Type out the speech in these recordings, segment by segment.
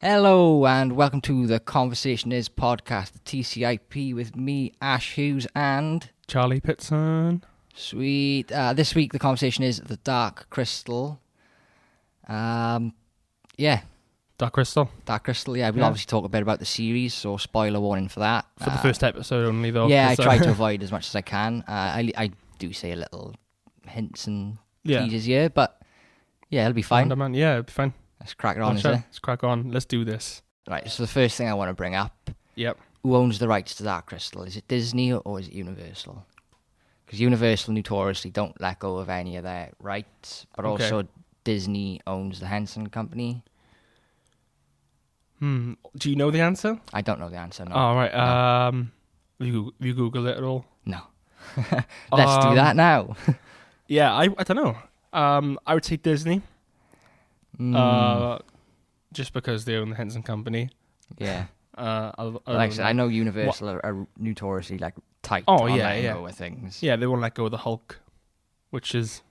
Hello and welcome to the Conversation Is podcast, the TCIP with me, Ash Hughes, and Charlie Pitson. Sweet. This week the conversation is The Dark Crystal. Dark Crystal. Dark Crystal, yeah. We'll obviously talk a bit about the series, so spoiler warning for that. For the first episode only, though. Yeah, I try to avoid as much as I can. I do say a little hints and teases here, but yeah, it'll be fine. Yeah, it'll be fine. Let's crack it on, Let's crack on. Let's do this. Right, so the first thing I want to bring up, who owns the rights to Dark Crystal? Is it Disney or is it Universal? Because Universal notoriously don't let go of any of their rights, but also Disney owns the Henson company. Do you know the answer? I don't know the answer, no. Oh, right. No. You Google it at all? No. Let's do that now. Yeah, I don't know. I would say Disney. Just because they own the Henson company. Yeah. Like I said, I know Universal are notoriously like tight on letting go of things. Yeah, they won't let go of the Hulk, which is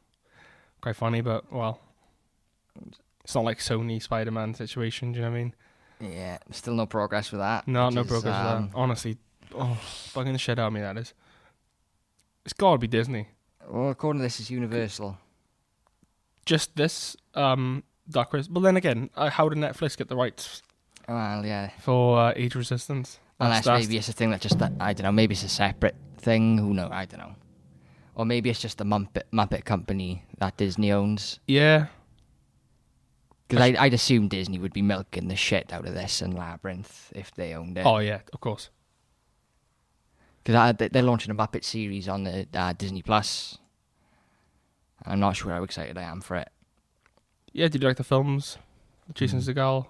quite funny, but well, it's not like Sony Spider-Man situation. Do you know what I mean? Yeah, still no progress with that. No progress with that. Honestly, bugging the shit out of me. That is. It's got to be Disney. Well, according to this, it's Universal. Just this. Dark Crystal. But then again, how did Netflix get the rights? Well, yeah. For Age Resistance? Unless maybe it's a thing that just, I don't know, maybe it's a separate thing. Who knows? I don't know. Or maybe it's just a Muppet company that Disney owns. Yeah. Because I'd assume Disney would be milking the shit out of this and Labyrinth if they owned it. Oh, yeah, of course. Because they're launching a Muppet series on the Disney Plus. I'm not sure how excited I am for it. Yeah, did you like the films? Jason Segel?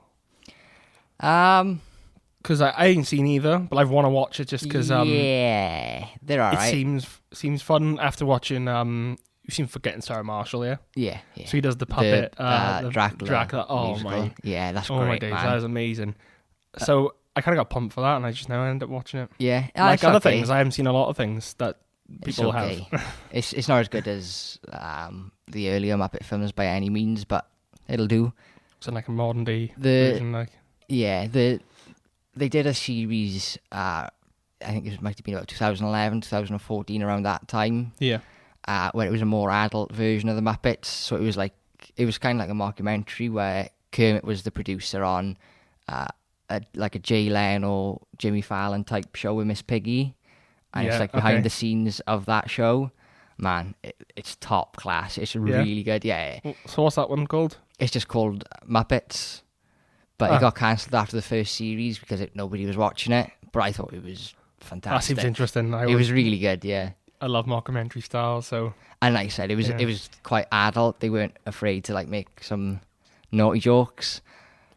Because I ain't seen either, but I want to watch it just because... yeah, they're alright. It seems fun after watching... you seem forgetting Sarah Marshall, yeah? Yeah. So he does the puppet. The Dracula. Oh, musical. my... Yeah, that's great, my days, man. that is amazing. So I kind of got pumped for that, and I just now end up watching it. Yeah. Like other things, I haven't seen a lot of things that people have. It's not as good as the earlier Muppet films by any means, but it'll do. So like a modern day version, like. Yeah, they did a series. I think it might have been about 2011, 2014, around that time. Yeah. Where it was a more adult version of the Muppets. So it was kind of like a mockumentary where Kermit was the producer on a Jay Leno or Jimmy Fallon type show with Miss Piggy. And it's like behind the scenes of that show. Man, it's top class. It's really good. Yeah. So what's that one called? It's just called Muppets. But it got cancelled after the first series because nobody was watching it. But I thought it was fantastic. That seems interesting. It was really good, yeah. I love mockumentary style, so... And like I said, it was quite adult. They weren't afraid to like make some naughty jokes.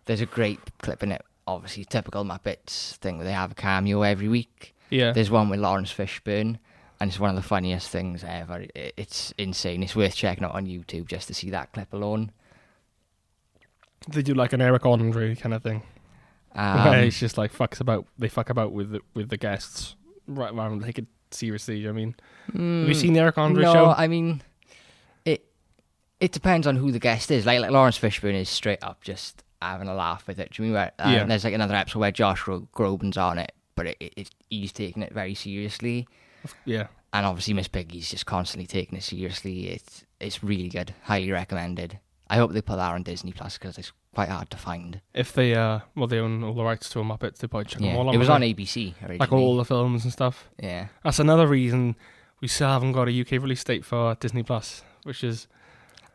There's a great clip in it, obviously, typical Muppets thing where they have a cameo every week. Yeah. There's one with Lawrence Fishburne, and it's one of the funniest things ever. It's insane. It's worth checking out on YouTube just to see that clip alone. They do like an Eric Andre kind of thing. Where it's just like they fuck about with the guests right around, take it seriously. I mean, have you seen the Eric Andre show? No, I mean, it depends on who the guest is. Like Lawrence Fishburne is straight up just having a laugh with it. Do you mean there's like another episode where Josh Groban's on it, but he's taking it very seriously. Yeah. And obviously Miss Piggy's just constantly taking it seriously. It's really good. Highly recommended. I hope they put that on Disney Plus because it's quite hard to find. If they they own all the rights to a Muppets, they probably check them all on. It was on ABC originally. Like all the films and stuff. Yeah. That's another reason we still haven't got a UK release date for Disney Plus, which is...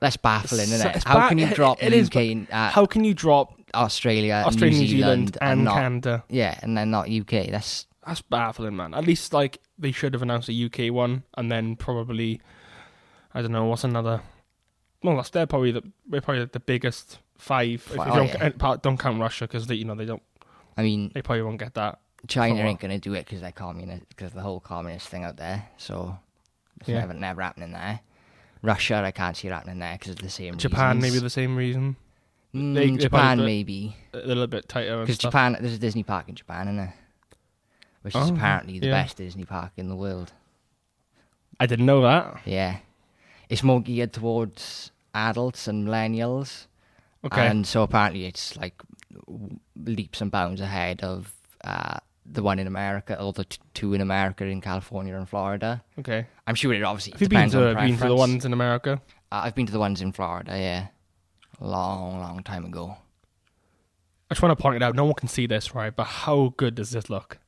That's baffling, isn't it? How can you drop the UK... how can you drop... Australia, New Zealand and Canada. Yeah, and then not UK. That's baffling, man. At least like they should have announced a UK one, and then probably, I don't know, what's another? Well, they're probably the biggest five. Don't count Russia because they don't. I mean, they probably won't get that. China ain't gonna do it because they're communist, because the whole communist thing out there. So it's never happening there. Russia, I can't see it happening there because of the same. Japan, reasons. maybe the same reason. Japan maybe a little bit tighter because Japan, there's a Disney park in Japan, isn't there? Which is apparently the best Disney park in the world. I didn't know that. Yeah, it's more geared towards adults and millennials. Okay, and so apparently it's like leaps and bounds ahead of the one in America, or the two in America, in California and Florida. Okay. I'm sure it obviously Have you depends on been preference. to the ones in America? I've been to the ones in Florida, yeah. Long time ago. I just want to point it out, no one can see this, right? But how good does this look?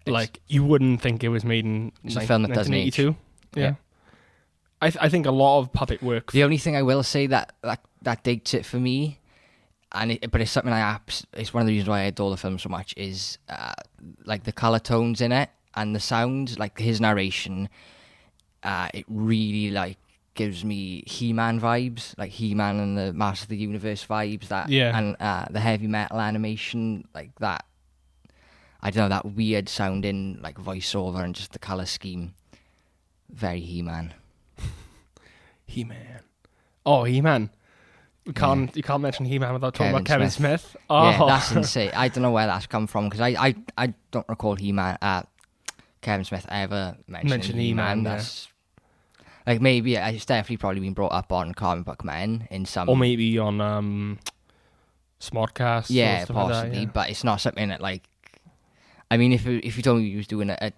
Like, you wouldn't think it was made in It's a film that doesn't age. 1982. Yeah. I think a lot of puppet work... The only thing I will say that dates it for me, but it's something it's one of the reasons why I adore the film so much, is like the colour tones in it and the sounds, like his narration, it really like gives me He-Man vibes, like He-Man and the Master of the Universe vibes, and the heavy metal animation, like that. I don't know, that weird sounding like voiceover and just the colour scheme. Very He-Man. He-Man. Oh, He-Man. You can't mention He-Man without talking about Kevin Smith. Oh. Yeah, that's insane. I don't know where that's come from, because I don't recall Kevin Smith ever mentioning He-Man. That's like, maybe it's definitely probably been brought up on Comic Book Men in some, or maybe on Smodcast. Yeah, or possibly, like that, yeah. But it's not something that, like, I mean, if you told me you was doing a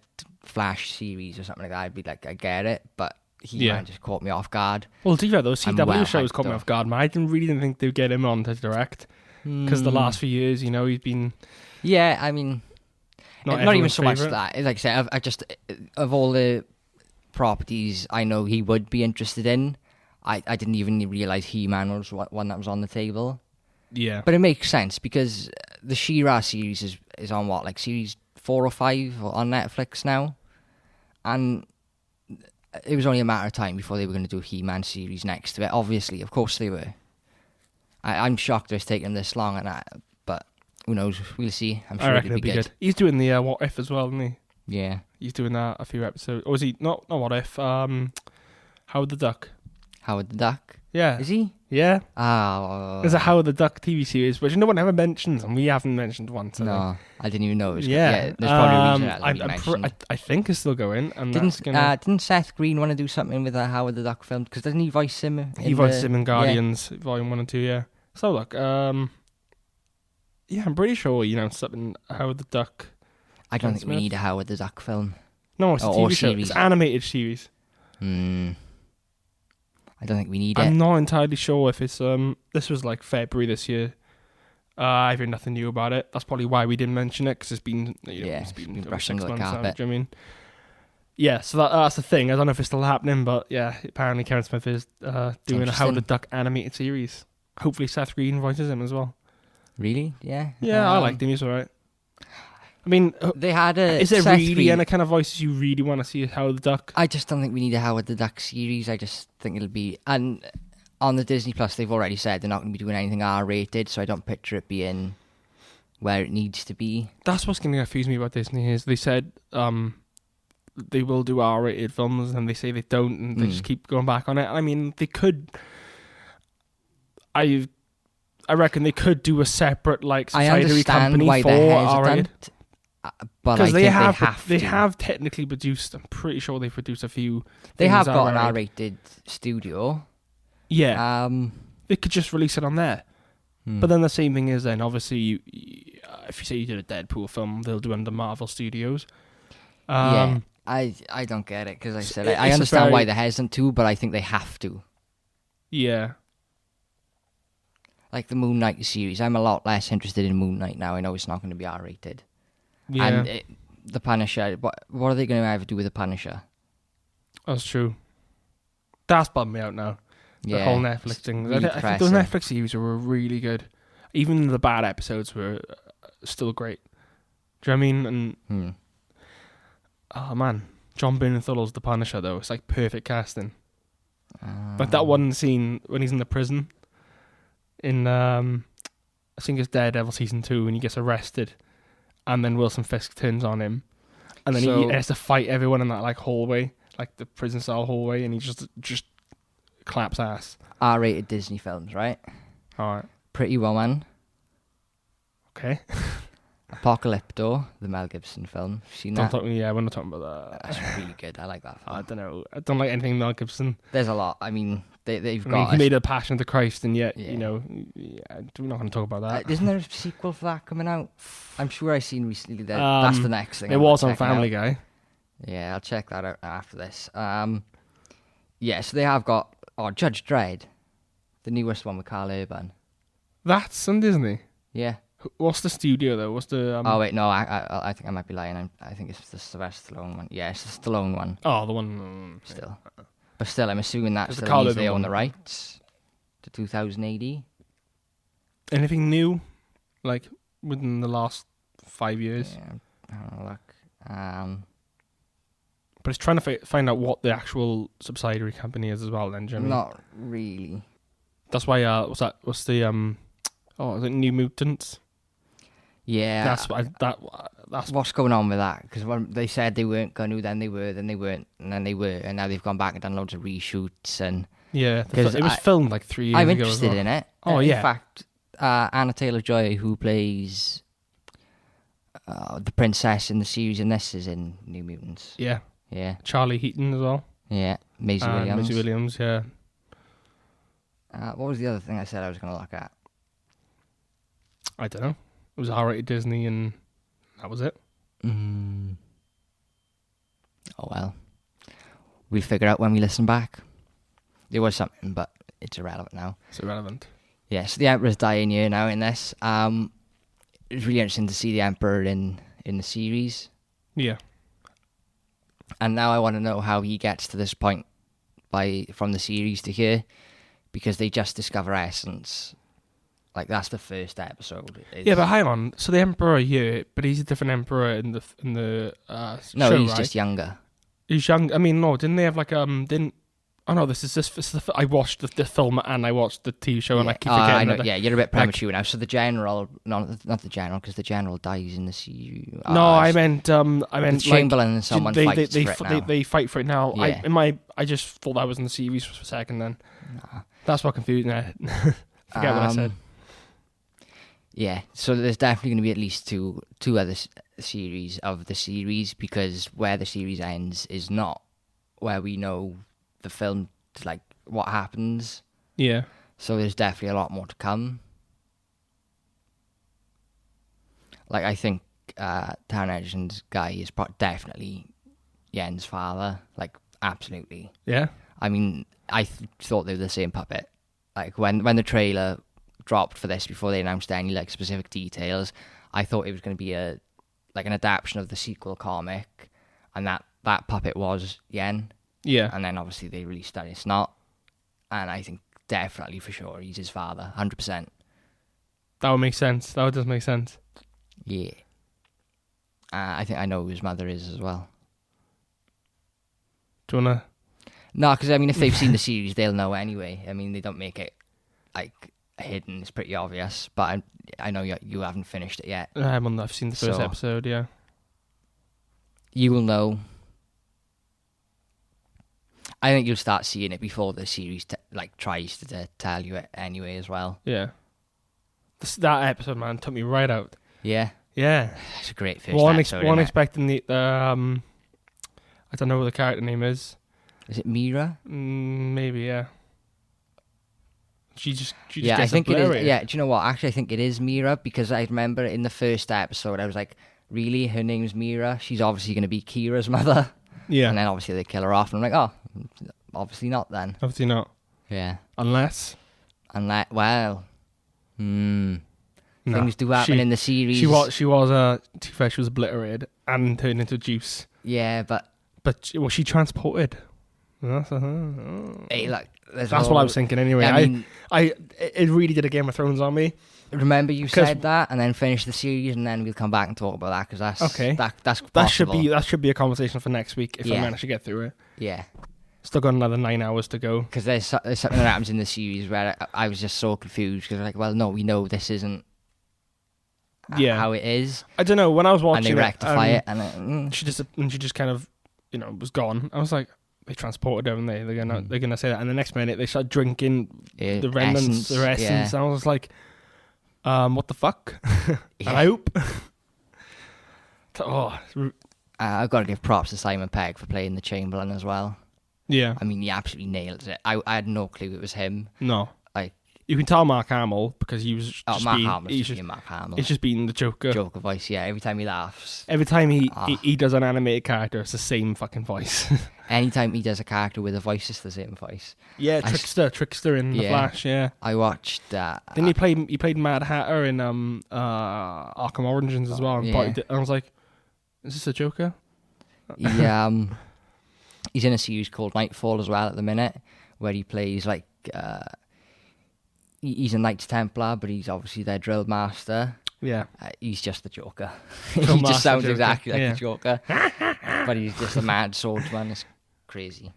Flash series or something like that, I'd be like, I get it, but He-Man just caught me off guard. Well, to be fair, those CW shows caught me off guard, man. I really didn't think they'd get him on to direct, because the last few years, he's been... Yeah, I mean, not even so much that. Like I said, I just, of all the properties I know he would be interested in, I didn't even realise He-Man was one that was on the table. Yeah. But it makes sense, because the She-Ra series is on what, like series 4 or 5 on Netflix now? And it was only a matter of time before they were going to do a He-Man series next to it. Obviously, of course they were. I'm shocked it's taken this long, but who knows? We'll see. I'm sure I reckon it'll be good. He's doing the What If as well, isn't he? Yeah. He's doing that a few episodes. Or is he? Not What If. Howard the Duck. Howard the Duck? Yeah. Is he? Yeah. There's a Howard the Duck TV series, which no one ever mentions, and we haven't mentioned once. No, I didn't even know it was. Yeah. There's probably a reason that didn't mentioned. I think it's still going. And didn't Seth Green want to do something with a Howard the Duck film? Because doesn't he voice him? He voiced him in Guardians Volume 1 and 2. Yeah. So look, I'm pretty sure something Howard the Duck. I don't think we need a Howard the Duck film. No, it's a TV show. It's an animated series. I don't think we need it. I'm not entirely sure if it's this was like February this year. I've heard nothing new about it. That's probably why we didn't mention it, because it's been it's been brushed 6 under the months now. carpet. Do you know what I mean? Yeah, so that's the thing. I don't know if it's still happening, but yeah, apparently Kevin Smith is doing a Howard the Duck animated series. Hopefully Seth Green voices him as well. Really? Yeah. Yeah, I liked him. He's alright. I mean, they had is there Seth really Green. any kind of voices you really want to see Howard the Duck? I just don't think we need a Howard the Duck series. I just think it'll be... And on the Disney Plus, they've already said they're not going to be doing anything R-rated, so I don't picture it being where it needs to be. That's what's going to confuse me about Disney, is they said they will do R-rated films, and they say they don't, and they just keep going back on it. I mean, they could... I reckon they could do a separate, like, subsidiary company why for R-rated. Because they have technically produced. I'm pretty sure they've produced a few. They have got an R-rated studio. Yeah. They could just release it on there. But then the same thing is, then obviously, if you say you did a Deadpool film, they'll do it under Marvel Studios. Yeah, I don't get it, because I said I understand why they're hesitant to, but I think they have to. Yeah. Like the Moon Knight series, I'm a lot less interested in Moon Knight now. I know it's not going to be R-rated. Yeah. And the Punisher, what are they going to ever do with the Punisher? That's true. That's bummed me out now. The whole Netflix thing. Really I think those Netflix series were really good. Even the bad episodes were still great. Do you know what I mean? And oh man, John Bernthal the Punisher though. It's like perfect casting. Like that one scene when he's in the prison in I think it's Daredevil season 2 when he gets arrested, and then Wilson Fisk turns on him, and then he has to fight everyone in that like hallway, like the prison cell hallway, and he just claps ass. R-rated Disney films, right? Alright. Pretty Woman. Okay. Apocalypto, the Mel Gibson film. Seen that? We're not talking about that. That's really good. I like that film. I don't know. I don't like anything Mel Gibson. There's a lot. I mean, they've got. He made a Passion of the Christ, and yet we're not going to talk about that. Isn't there a sequel for that coming out? I'm sure I've seen recently that that's the next thing. It was on Family Guy. Yeah, I'll check that out after this. So they have got Judge Dredd, the newest one with Carl Urban. That's on Disney. Yeah. What's the studio though? What's the? Oh wait, no, I think I might be lying. I think it's the Sylvester Stallone one. Yeah, it's the Stallone one. Oh, the one. Still, but still, I'm assuming that the still means they own the rights to 2000 AD. Anything new, like within the last 5 years? Yeah, having a look. But it's trying to find out what the actual subsidiary company is as well. Then, Jimmy. Not really. That's why. What's that? What's the is it New Mutants? Yeah, that's what's going on with that. Because when they said they weren't going to, then they were, then they weren't, and then they were, and now they've gone back and done loads of reshoots and. Yeah, it was filmed like 3 years ago. I'm interested in it. Oh yeah. In fact, Anna Taylor-Joy, who plays the princess in the series, and this is in New Mutants. Yeah. Yeah. Charlie Heaton as well. Yeah. Maisie Williams. Maisie Williams. Yeah. What was the other thing I said I was going to look at? I don't know. It was R-rated Disney, and that was it. Oh well. We'll figure out when we listen back. There was something, but it's irrelevant now. It's irrelevant. Yeah, so the Emperor's dying here now in this. It was really interesting to see the Emperor in the series. Yeah. And now I want to know how he gets to this point from the series to here, because they just discover Essence. Like, that's the first episode. Yeah, but hang on. So the Emperor here, but he's a different Emperor in the no, show, he's right? just younger. He's young. I mean, no, didn't they have like Oh no, this is I watched the film and I watched the TV show, and I keep forgetting. I know, yeah, you're a bit premature now. So the general, not the general, because the general dies in the series. No, I meant the Chamberlain and someone fights for it now. They fight for it now. Yeah. I just thought that was in the series for a second. Then nah. That's what confused me. Forget what I said. Yeah, so there's definitely going to be at least two other series of the series, because where the series ends is not where we know the film, like, what happens. Yeah. So there's definitely a lot more to come. Like, I think Taron Egerton's guy is definitely Yen's father. Like, absolutely. Yeah? I mean, I thought they were the same puppet. Like, when the trailer dropped for this, before they announced any, like, specific details, I thought it was going to be an adaptation of the sequel comic, and that puppet was Yen. Yeah. And then obviously they released that it's not. And I think definitely for sure he's his father, 100%. That would make sense. That does make sense. Yeah. I think I know who his mother is as well. Do you want to? No, because I mean, if they've seen the series, they'll know anyway. I mean, they don't make it, like, hidden. It's pretty obvious. But I know you haven't finished it yet. I've seen the first episode, yeah. You will know. I think you'll start seeing it before the series tries to tell you it anyway as well. Yeah. That episode, man, took me right out. Yeah? Yeah. It's a great first episode. One expecting the I don't know what the character name is. Is it Mira? Maybe, yeah. She just yeah, gets I think it is. obliterated. Yeah, do you know what? Actually, I think it is Mira, because I remember in the first episode, I was like, really? Her name's Mira? She's obviously going to be Kira's mother? Yeah. And then obviously they kill her off, and I'm like, oh, obviously not then. Obviously not. Yeah. Unless, well, no. things do happen in the series. She was obliterated and turned into juice. Yeah, but was she transported? Hey, look, that's what I was thinking anyway. I mean, it really did a Game of Thrones on me. Remember you said that, and then finish the series, and then we'll come back and talk about that, because that's okay. That's possible. That should be a conversation for next week if I manage to get through it. Yeah. Still got another 9 hours to go. Because there's something that happens in the series where I was just so confused, because like, well, no, we know this isn't how it is. I don't know, when I was watching and they rectify it, and she just kind of, was gone. I was like, they transported her, and they're gonna say that, and the next minute they start drinking the remnants, their essence, and I was like, what the fuck? And I hope. I've got to give props to Simon Pegg for playing the Chamberlain as well. Yeah. I mean, he absolutely nails it. I had no clue it was him. No. Like, you can tell Mark Hamill because he was just Mark being... Hamill. It's just being the Joker. Joker voice, yeah. Every time he laughs. Every time he does an animated character, it's the same fucking voice. Anytime he does a character with a voice, it's the same voice. Yeah, Trickster in The Flash, yeah. I watched... then he played Mad Hatter in Arkham Origins as well. And I was like, is this a Joker? He's in a series called Nightfall as well at the minute, where he plays like... he's a Knights Templar, but he's obviously their drill master. Yeah. He's just the Joker. He just sounds exactly like the Joker. But he's just a mad swordsman. It's crazy.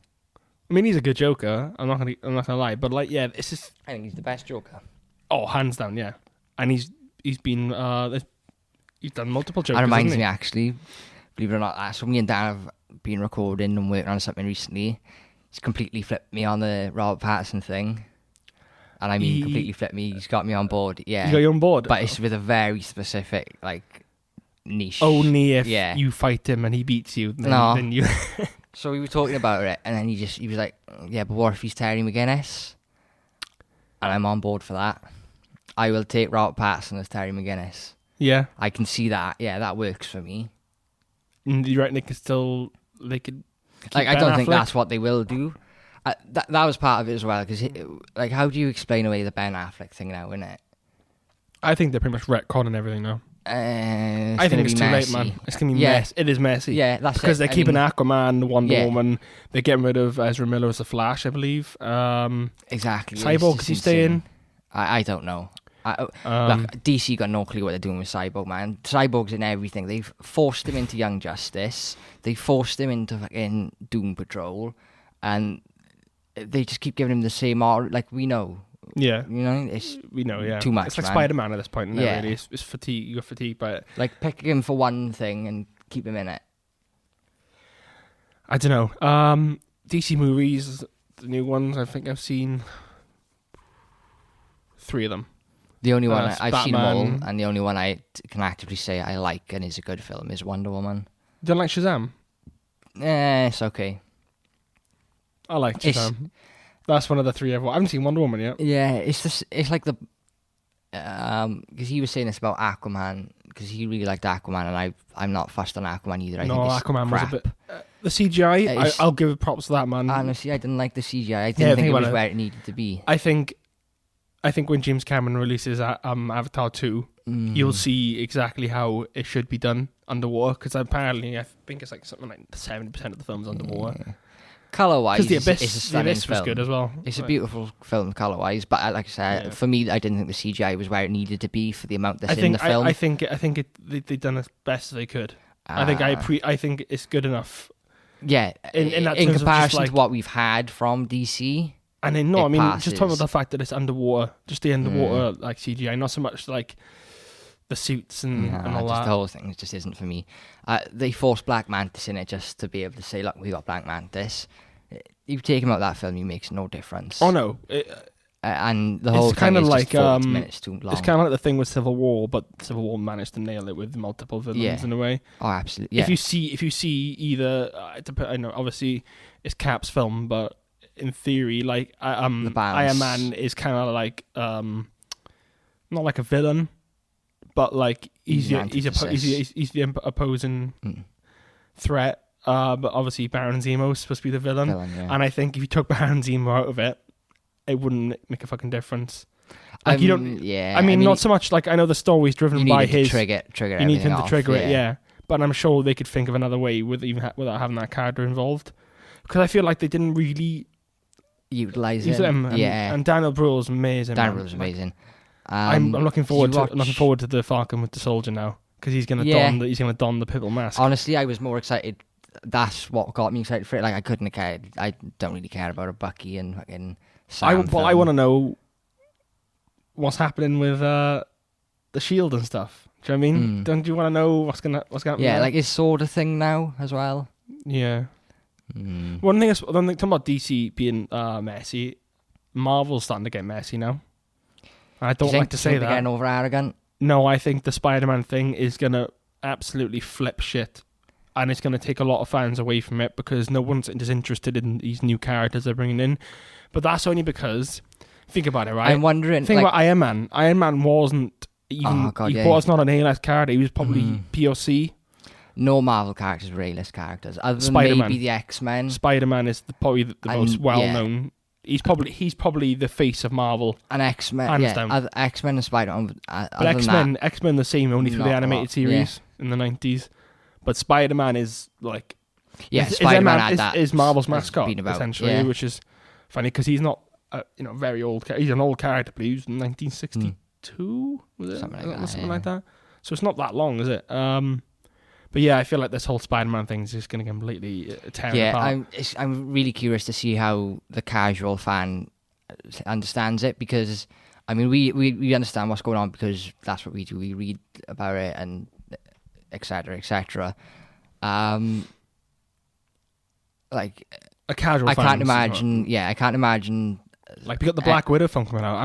I mean, he's a good Joker. I'm not gonna lie, but like, yeah, it's just... I think he's the best Joker. Oh, hands down, yeah. And he's been he's done multiple Jokers. That reminds me, actually, believe it or not, so me and Dan have been recording and working on something recently. He's completely flipped me on the Robert Pattinson thing. And I mean, completely flipped me. He's got me on board. Yeah, he's got you on board, but it's with a very specific niche. Only if you fight him and he beats you. Then you. So we were talking about it, and then he was like, "Yeah, but what if he's Terry McGinnis?" And I'm on board for that. I will take Robert Pattinson as Terry McGinnis. Yeah, I can see that. Yeah, that works for me. And you reckon they could? I don't think that's what they will do. That was part of it as well, because how do you explain away the Ben Affleck thing now, innit? I think they're pretty much retconning everything now. I think it's too late, man. It's gonna be messy. It is messy. Yeah, that's because they're keeping Aquaman, Wonder Woman. They're getting rid of Ezra Miller as the Flash, I believe. Exactly. Cyborg, is he staying? I don't know. Look, DC got no clue what they're doing with Cyborg, man. Cyborg's in everything. They've forced him into Young Justice. They forced him into fucking Doom Patrol, and they just keep giving him the same art. Like, we know. Yeah, we know. Yeah, too much. It's like Spider-Man at this point. Isn't it, really, it's fatigue. You got fatigue by it. Like, pick him for one thing and keep him in it. I don't know. DC movies, the new ones. I think I've seen 3 of them. The only one I've seen them all, and the only one I can actively say I like and is a good film is Wonder Woman. You don't like Shazam? It's okay. I like Shazam. That's one of the 3 I haven't seen Wonder Woman yet. Yeah, it's like the... Because he was saying this about Aquaman, because he really liked Aquaman, and I'm not fussed on Aquaman either. I think Aquaman crap. Was a bit... the CGI, I'll give props to that, man. Honestly, I didn't like the CGI. I didn't think it was where it needed to be. I think when James Cameron releases Avatar 2, you'll see exactly how it should be done underwater, because apparently I think it's like something like 70% of the film's underwater. Colour-wise, because it's a stunning film. Was good as well. It's a beautiful film colour-wise, but like I said, for me, I didn't think the CGI was where it needed to be for the amount that's in the film. I think they've done as best as they could. I think it's good enough. Yeah, in comparison to what we've had from DC. And then just talking about the fact that it's underwater, just the underwater like CGI, not so much like the suits and all that. The whole thing just isn't for me. They forced Black Mantis in it just to be able to say, look, we got Black Mantis. You take him out of that film, it makes no difference. Oh no, and the whole thing is like 40 minutes too long. It's kind of like the thing with Civil War, but Civil War managed to nail it with multiple villains in a way. Oh, absolutely. Yeah. If you see either, I know obviously it's Cap's film, but in theory, like Iron Man is kind of like not like a villain, but like he's the opposing threat. But obviously Baron Zemo's supposed to be the villain. And I think if you took Baron Zemo out of it, it wouldn't make a fucking difference. Like you don't. Yeah. I mean, not so much. Like I know the story's driven by his trigger. You need him to trigger it. Yeah. But I'm sure they could think of another way without having that character involved, because I feel like they didn't really utilize him. And Daniel Bruhl's amazing. Daniel Bruhl's amazing. I'm looking forward to the Falcon with the Soldier now, because he's gonna don the purple mask. Honestly, I was more excited. That's what got me excited for it. Like, I couldn't have cared. I don't really care about a Bucky and fucking Sam. I want to know what's happening with the Shield and stuff. Do you know what I mean? Don't you want to know what's gonna happen? Yeah, like his sword a thing now as well. Yeah. One thing talking about DC being messy, Marvel's starting to get messy now. I don't like to say that. Getting over arrogant. No, I think the Spider-Man thing is gonna absolutely flip shit. and it's going to take a lot of fans away from it because no one's as interested in these new characters they're bringing in. But that's only because, think about it, right? I'm wondering. Think about Iron Man. Iron Man wasn't even. He was not an A-list character. He was probably POC. No Marvel characters were A-list characters, other than Spider-Man. maybe the X-Men. Spider-Man is probably the most well-known. He's probably the face of Marvel. And X-Men, X-Men and Spider-Man. But X-Men the same, only through the animated series in the 90s. But Spider-Man is like... Yeah, Spider-Man is Marvel's mascot, essentially, which is funny because he's not very old. He's an old character, but he was in 1962, was it? Something like that. So it's not that long, is it? But yeah, I feel like this whole Spider-Man thing is just going to completely tear it apart. I'm really curious to see how the casual fan understands it, because I mean we understand what's going on because that's what we do. We read about it and etc. etc. Like a casual fan. I can't imagine. Like we got the Black Widow film coming out.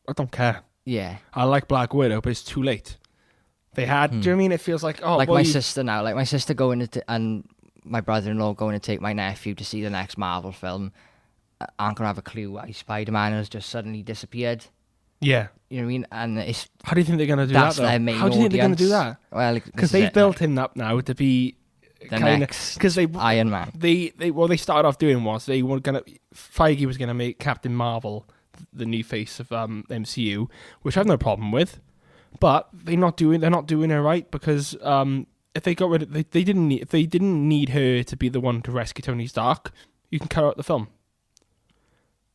I don't care. Yeah, I like Black Widow, but it's too late. They had. Do you know what I mean? It feels like my sister now. Like my sister going and my brother-in-law going to take my nephew to see the next Marvel film. Aren't gonna have a clue why Spider-Man has just suddenly disappeared. Yeah, you know what I mean. And it's how do you think they're gonna do that? Though? Their main how do you think they're gonna do that? Well, because they've built him up now to be the next Iron Man. What they started off doing was Feige was gonna make Captain Marvel the new face of MCU, which I have no problem with. But they're not doing it right because if they got rid of they didn't need her to be the one to rescue Tony Stark, you can cut out the film.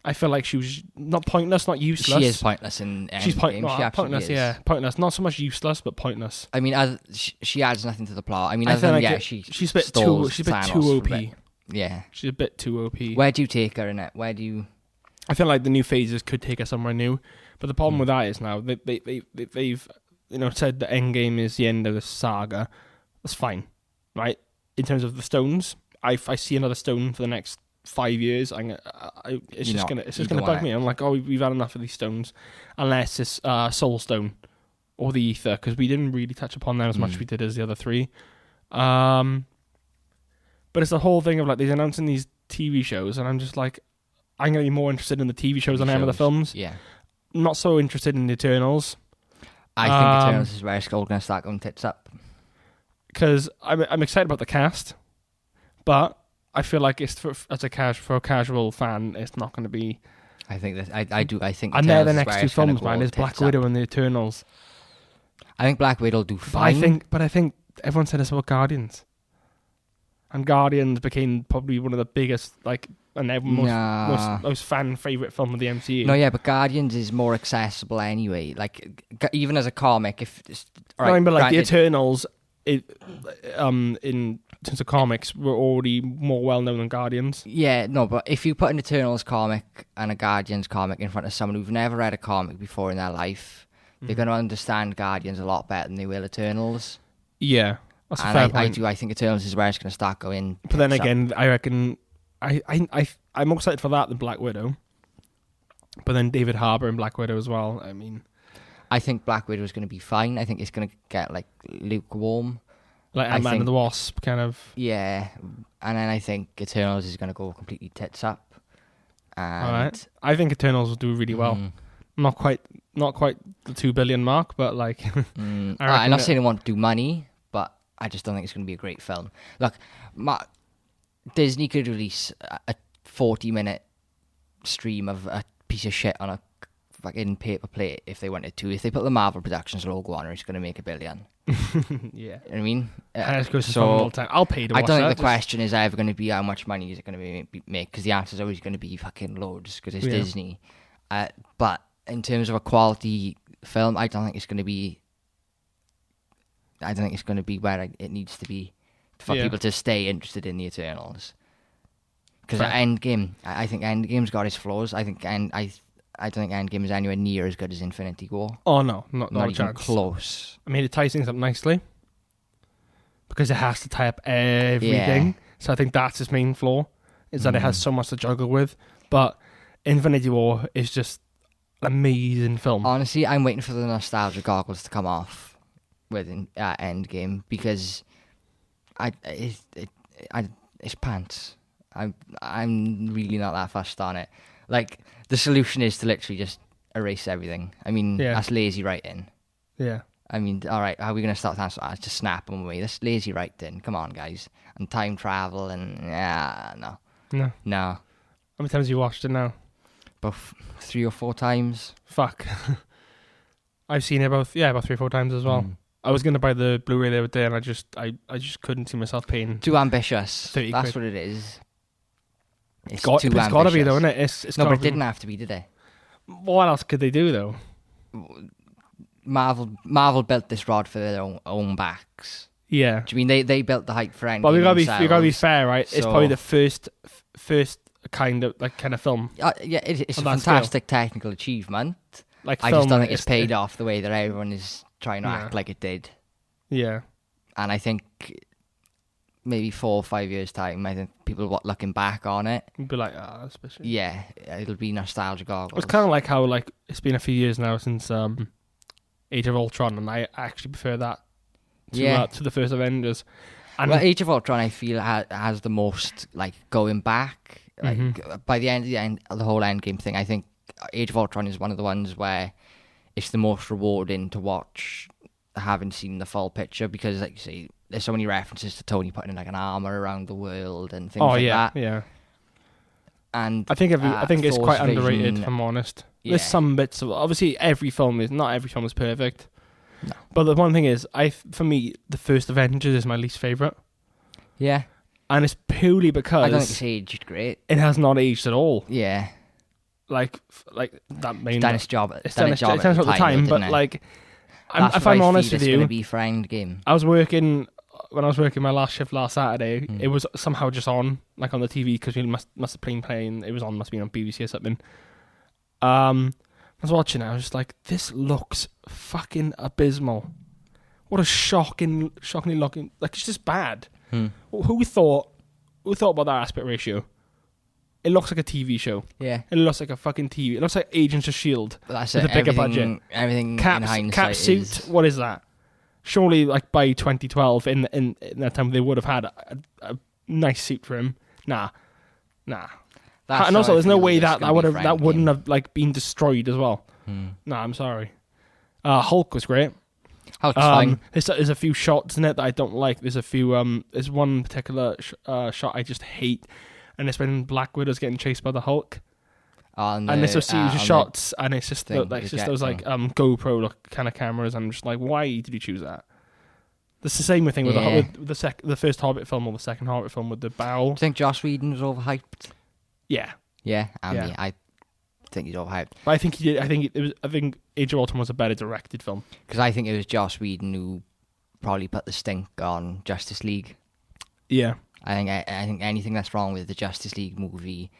I feel like she was not pointless, not useless. She is pointless in Endgame. She's pointless. Is. Yeah, pointless. Not so much useless, but pointless. I mean, she adds nothing to the plot. I mean, she's a bit too OP. Yeah, she's a bit too OP. Where do you take her in it? I feel like the new phases could take her somewhere new. But the problem with that is now they've said that Endgame is the end of the saga. That's fine, right? In terms of the stones, I see another stone for the next 5 years. It's just gonna bug me. I'm like, we've had enough of these stones, unless it's Soul Stone or the Ether, because we didn't really touch upon them as much as we did as the other three. But it's the whole thing of like they're announcing these TV shows, and I'm just like, I'm gonna be more interested in the TV shows than I am in the films. Yeah. Not so interested in the Eternals. I think Eternals is where it's all going to start going tits up. Because I'm excited about the cast, but I feel like it's for a casual fan, it's not going to be. I think that I think. And they're the next two films, man. Is Black Widow and the Eternals. I think Black Widow will do fine. But I think everyone said this about Guardians, and Guardians became probably one of the biggest and most fan favourite film of the MCU. No, yeah, but Guardians is more accessible anyway. Like, even as a comic, the Eternals, in terms of comics, were already more well known than Guardians. Yeah, no, but if you put an Eternals comic and a Guardians comic in front of someone who's never read a comic before in their life, they're going to understand Guardians a lot better than they will Eternals. Yeah, that's a fair point. I think Eternals is where it's going to start going. But then again, I reckon. I'm more excited for that than Black Widow. But then David Harbour in Black Widow as well. I mean, I think Black Widow is going to be fine. I think it's going to get lukewarm, like Ant-Man and the Wasp kind of. Yeah, and then I think Eternals is going to go completely tits up. All right, I think Eternals will do really well. Not quite the 2 billion mark, but I'm not saying I want to do money, but I just don't think it's going to be a great film. Look, Disney could release a 40-minute stream of a piece of shit on a fucking paper plate if they wanted to. If they put the Marvel Productions logo on it, it's going to make $1 billion. Yeah. You know what I mean? I'll pay to watch I don't think the question is ever going to be how much money is it going to make, because the answer is always going to be fucking loads, because it's Disney. But in terms of a quality film, I don't think it's going to be where it needs to be for people to stay interested in the Eternals. Because Endgame, I think Endgame's got its flaws. I don't think Endgame is anywhere near as good as Infinity War. Oh no, not even chance. Close. I mean, it ties things up nicely because it has to tie up everything. Yeah. So I think that's its main flaw, is that it has so much to juggle with. But Infinity War is just an amazing film. Honestly, I'm waiting for the nostalgia goggles to come off with Endgame, because it's pants. I'm really not that fussed on it. Like, the solution is to literally just erase everything. I mean, that's lazy writing. Yeah. I mean, all right, how are we going to start that? Just snap them away. That's lazy writing. Come on, guys. And time travel and no. How many times have you watched it now? About 3 or 4 times. Fuck. I've seen it about 3 or 4 times as well. I was going to buy the Blu-ray the other day, and I just couldn't see myself paying. Too ambitious. 30 That's quid. what it is. It's too ambitious. It's got to be, though, isn't it? It's no, but it didn't have to be, did it? What else could they do, though? Marvel built this rod for their own backs. Yeah. Do you mean they built the hype for Endgame? But we gotta be fair, right? So, it's probably the first kind of film. It's a fantastic technical achievement. Like, I just don't think it's paid off the way that everyone is trying to act like it did. Yeah. And I think maybe 4 or 5 years time, I think people looking back on it, you'd be like, especially. Yeah, it'll be nostalgia goggles. It's kind of like how it's been a few years now since Age of Ultron, and I actually prefer that to the first Avengers. And Age of Ultron, I feel, has the most going back. By the end of the whole Endgame thing, I think Age of Ultron is one of the ones where it's the most rewarding to watch, having seen the full picture, because, like you say, there's so many references to Tony putting an armor around the world and things like that. Yeah. And I think it's quite underrated, if I'm honest. Yeah. There's some bits of, obviously not every film is perfect. No. But the one thing is, for me, the first Avengers is my least favourite. Yeah. And it's purely because I don't think it's aged great. It has not aged at all. Yeah. Like that main. It's done its job. It's done its job at the time, but if I'm honest with you, it's going to be for Endgame. When I was working my last shift last Saturday, it was somehow just on, on the TV, because we must have been playing. It was on, must have been on BBC or something. I was watching it. I was just like, this looks fucking abysmal. What a shockingly looking. It's just bad. Who thought about that aspect ratio? It looks like a TV show. Yeah. It looks like a fucking TV. It looks like Agents of S.H.I.E.L.D. But that's with a bigger budget. Everything in hindsight Cap suit, what is that? Surely, by 2012, in that time, they would have had a nice suit for him. Nah. And also, there's no way that wouldn't have been destroyed as well. Nah, I'm sorry. Hulk was great. Hulk's fine. There's a few shots in it that I don't like. There's a few. There's one particular shot I just hate, and it's when Black Widow's getting chased by the Hulk. And there's a series of shots, and it's just those GoPro look kind of cameras. I'm just like, why did you choose that? It's the same thing with the first Hobbit film or the second Hobbit film with the bow. Do you think Joss Whedon was overhyped? Yeah. I think he's overhyped. But I think he did. I think Age of Ultron was a better directed film. Because I think it was Joss Whedon who probably put the stink on Justice League. Yeah. I think anything that's wrong with the Justice League movie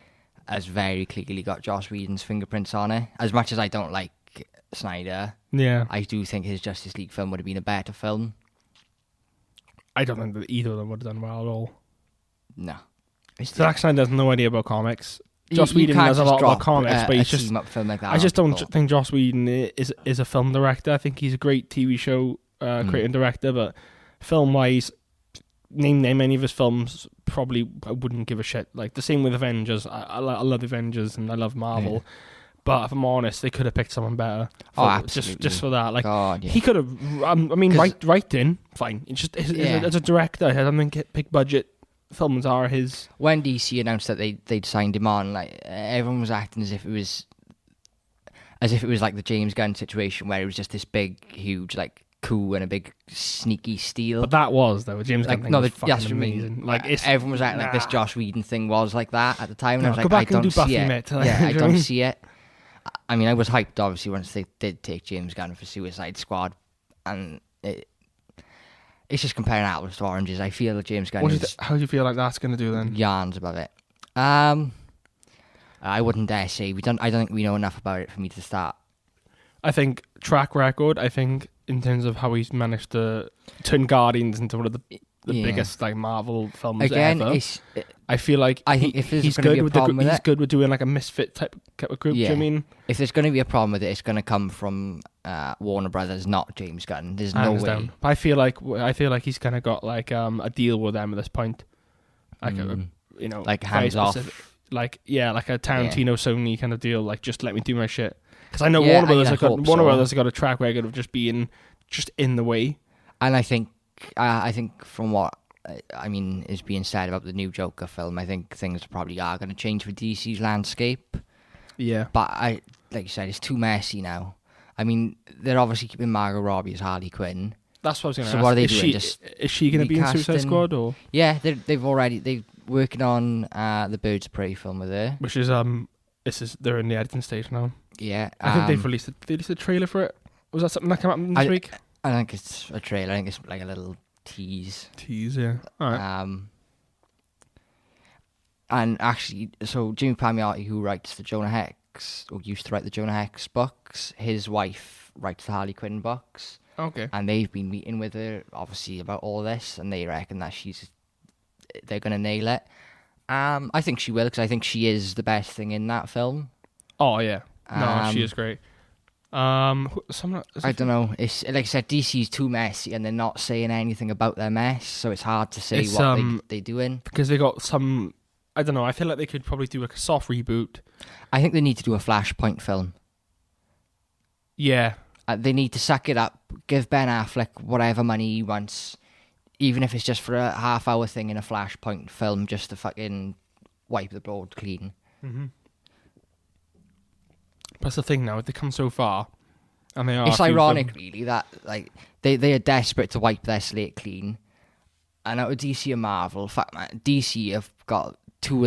has very clearly got Joss Whedon's fingerprints on it. As much as I don't like Snyder, I do think his Justice League film would have been a better film. I don't think that either of them would have done well at all. No. Zack Snyder has no idea about comics. Joss Whedon knows a lot about comics, but he's just film like that I just don't think Joss Whedon is a film director. I think he's a great TV show creator and director, but film-wise, name any of his films, probably I wouldn't give a shit. The same with Avengers. I love Avengers and I love Marvel, but if I'm honest, they could have picked someone better. Absolutely. Just for that. God, yeah. He could have. Writing, fine. It's just as a director, I don't think big budget films are his. When DC announced that they'd signed him on, everyone was acting as if it was like the James Gunn situation, where it was just this big, huge coup and a big sneaky steal. But that was though James Gunn thing was fucking amazing. Everyone was acting like this Joss Whedon thing was like that at the time, and I was go back and do Buffy, mate. I don't see it. I mean, I was hyped obviously once they did take James Gunn for Suicide Squad, and it's just comparing apples to oranges. I feel that James Gunn how do you feel like that's going to do then? Yarns above it. I wouldn't dare say. I don't think we know enough about it for me to start. I think track record. I think in terms of how he's managed to turn Guardians into one of the biggest Marvel films ever. I feel like he's good with doing a misfit type of group. Yeah. Do you mean? If there's going to be a problem with it, it's going to come from Warner Brothers, not James Gunn. There's no way. But I feel like he's kind of got like a deal with them at this point, like like hands off, like like a Tarantino Sony kind of deal. Like just let me do my shit. Because I know Warner Brothers have got a track record of just being just in the way. And I think from what is being said about the new Joker film, I think things probably are going to change for DC's landscape. Yeah. But like you said, it's too messy now. I mean, they're obviously keeping Margot Robbie as Harley Quinn. That's what I was going to ask. So what are they doing? Is she going to be in Suicide Squad or? Yeah, they're working on the Birds of Prey film with her, which is they're in the editing stage now. Yeah, I think they've released a trailer for it. Was that something that came out this week? I think it's a trailer. I think it's like a little tease. Yeah. All right. And actually, so Jimmy Palmiotti, who writes the Jonah Hex, or used to write the Jonah Hex books, his wife writes the Harley Quinn books. Okay. And they've been meeting with her, obviously, about all this, and they reckon that they're going to nail it. I think she will, because I think she is the best thing in that film. Oh, yeah. No, she is great. I don't know. It's like I said, DC's too messy, and they're not saying anything about their mess, so it's hard to say what they're doing. Because they got some. I don't know. I feel like they could probably do like a soft reboot. I think they need to do a Flashpoint film. Yeah. They need to suck it up, give Ben Affleck whatever money he wants, even if it's just for a half-hour thing in a Flashpoint film, just to fucking wipe the board clean. Mm-hmm. That's the thing now. They come so far, and they are. It's ironic, really, that like they are desperate to wipe their slate clean. And out of DC and Marvel, in fact, DC have got three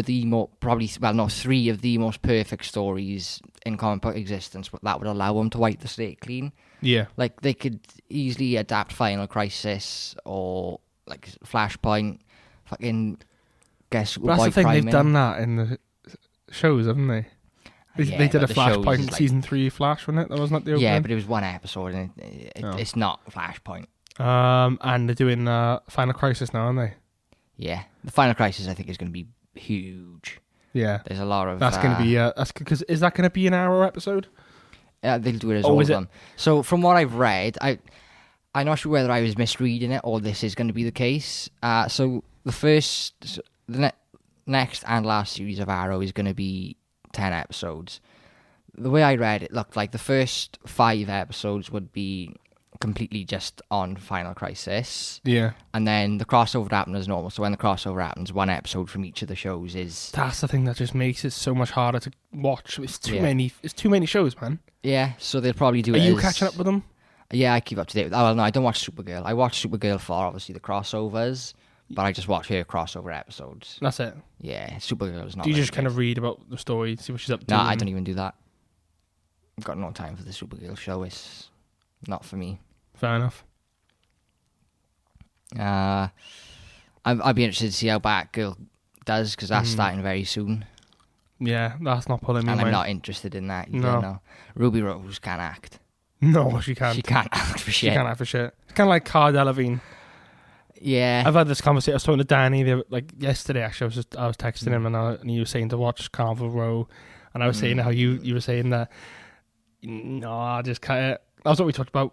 of the most perfect stories in comic book existence, but that would allow them to wipe the slate clean. Yeah, like they could easily adapt Final Crisis or like Flashpoint. Fucking guess. But that's the thing. They've done that in the shows, haven't they? They did a Flashpoint in season 3 Flash, wasn't it? That wasn't the opening? Yeah, but it was one episode, and it's not Flashpoint. And they're doing Final Crisis now, aren't they? Yeah, the Final Crisis I think is going to be huge. Yeah, there's a lot of. That's going to be. That's because is that going to be an hour episode? They'll do it as all of them. So from what I've read, I'm not sure whether I was misreading it or this is going to be the case. So the next and last series of Arrow is going to be 10 episodes. The way I read it looked like the first 5 episodes would be completely just on Final Crisis. Yeah. And then the crossover happened as normal. So when the crossover happens, one episode from each of the shows is... That's the thing that just makes it so much harder to watch. It's too many shows, man. Yeah, so they'll probably do it. Are you catching up with them? Yeah, I keep up to date with... Oh, well, no, I don't watch Supergirl. I watch Supergirl for, obviously, the crossovers. But I just watch her crossover episodes. That's it? Yeah, Supergirl's not... Do you just kind of read about the story, see what she's up to? No, I don't even do that. I've got no time for the Supergirl show. It's not for me. Fair enough. I'd be interested to see how Batgirl does, because that's starting very soon. Yeah, that's not pulling me. And I'm not interested in that either, no. Ruby Rose can't act. No, she can't. She can't act for shit. She can't act for shit. It's kind of like Cara Delevingne. Yeah, I've had this conversation. I was talking to Danny yesterday. Actually, I was texting him, and he was saying to watch Carnival Row, and I was saying how you were saying that. No, I just kind of. That's what we talked about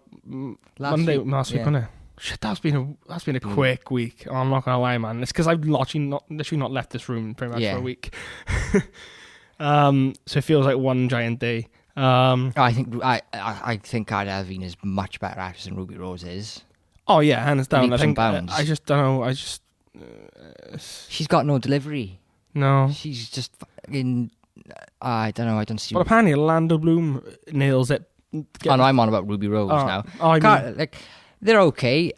last week, wasn't it? Shit, that's been a quick week. Oh, I'm not gonna lie, man. It's because I've literally not left this room pretty much for a week. So it feels like one giant day. I think Cara Delevingne is much better actress than Ruby Rose is. Oh yeah, hands down. I just don't know. She's got no delivery. No, she's just fucking. I don't know. I don't see. But apparently, Orlando Bloom nails it. I'm on about Ruby Rose now. They're okay.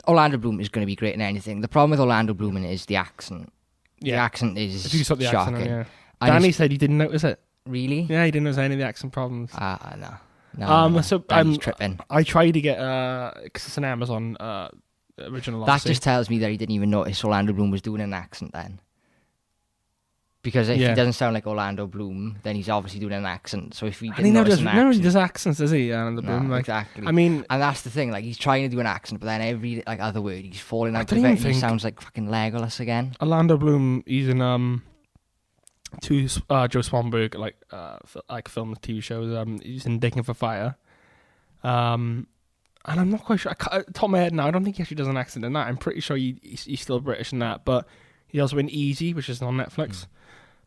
Orlando Bloom is going to be great in anything. The problem with Orlando Bloom is the accent. Yeah. The accent is shocking. Accent, Danny said he didn't notice it. Really? Yeah, he didn't notice any of the accent problems. No. So tripping. I tried to get because it's an Amazon original. That just tells me that he didn't even notice Orlando Bloom was doing an accent then. Because if he doesn't sound like Orlando Bloom, then he's obviously doing an accent. So if he didn't notice an accent, he does accents, does he? Orlando Bloom, exactly. I mean, and that's the thing. Like he's trying to do an accent, but then every other word he's falling out of it. He sounds like fucking Legolas again. Orlando Bloom, he's in two Joe Swanberg like film TV shows. He's in Digging for Fire, And I'm not quite sure. Top of my head now, I don't think he actually does an accent in that. I'm pretty sure he's still British in that. But he also in Easy, which is on Netflix.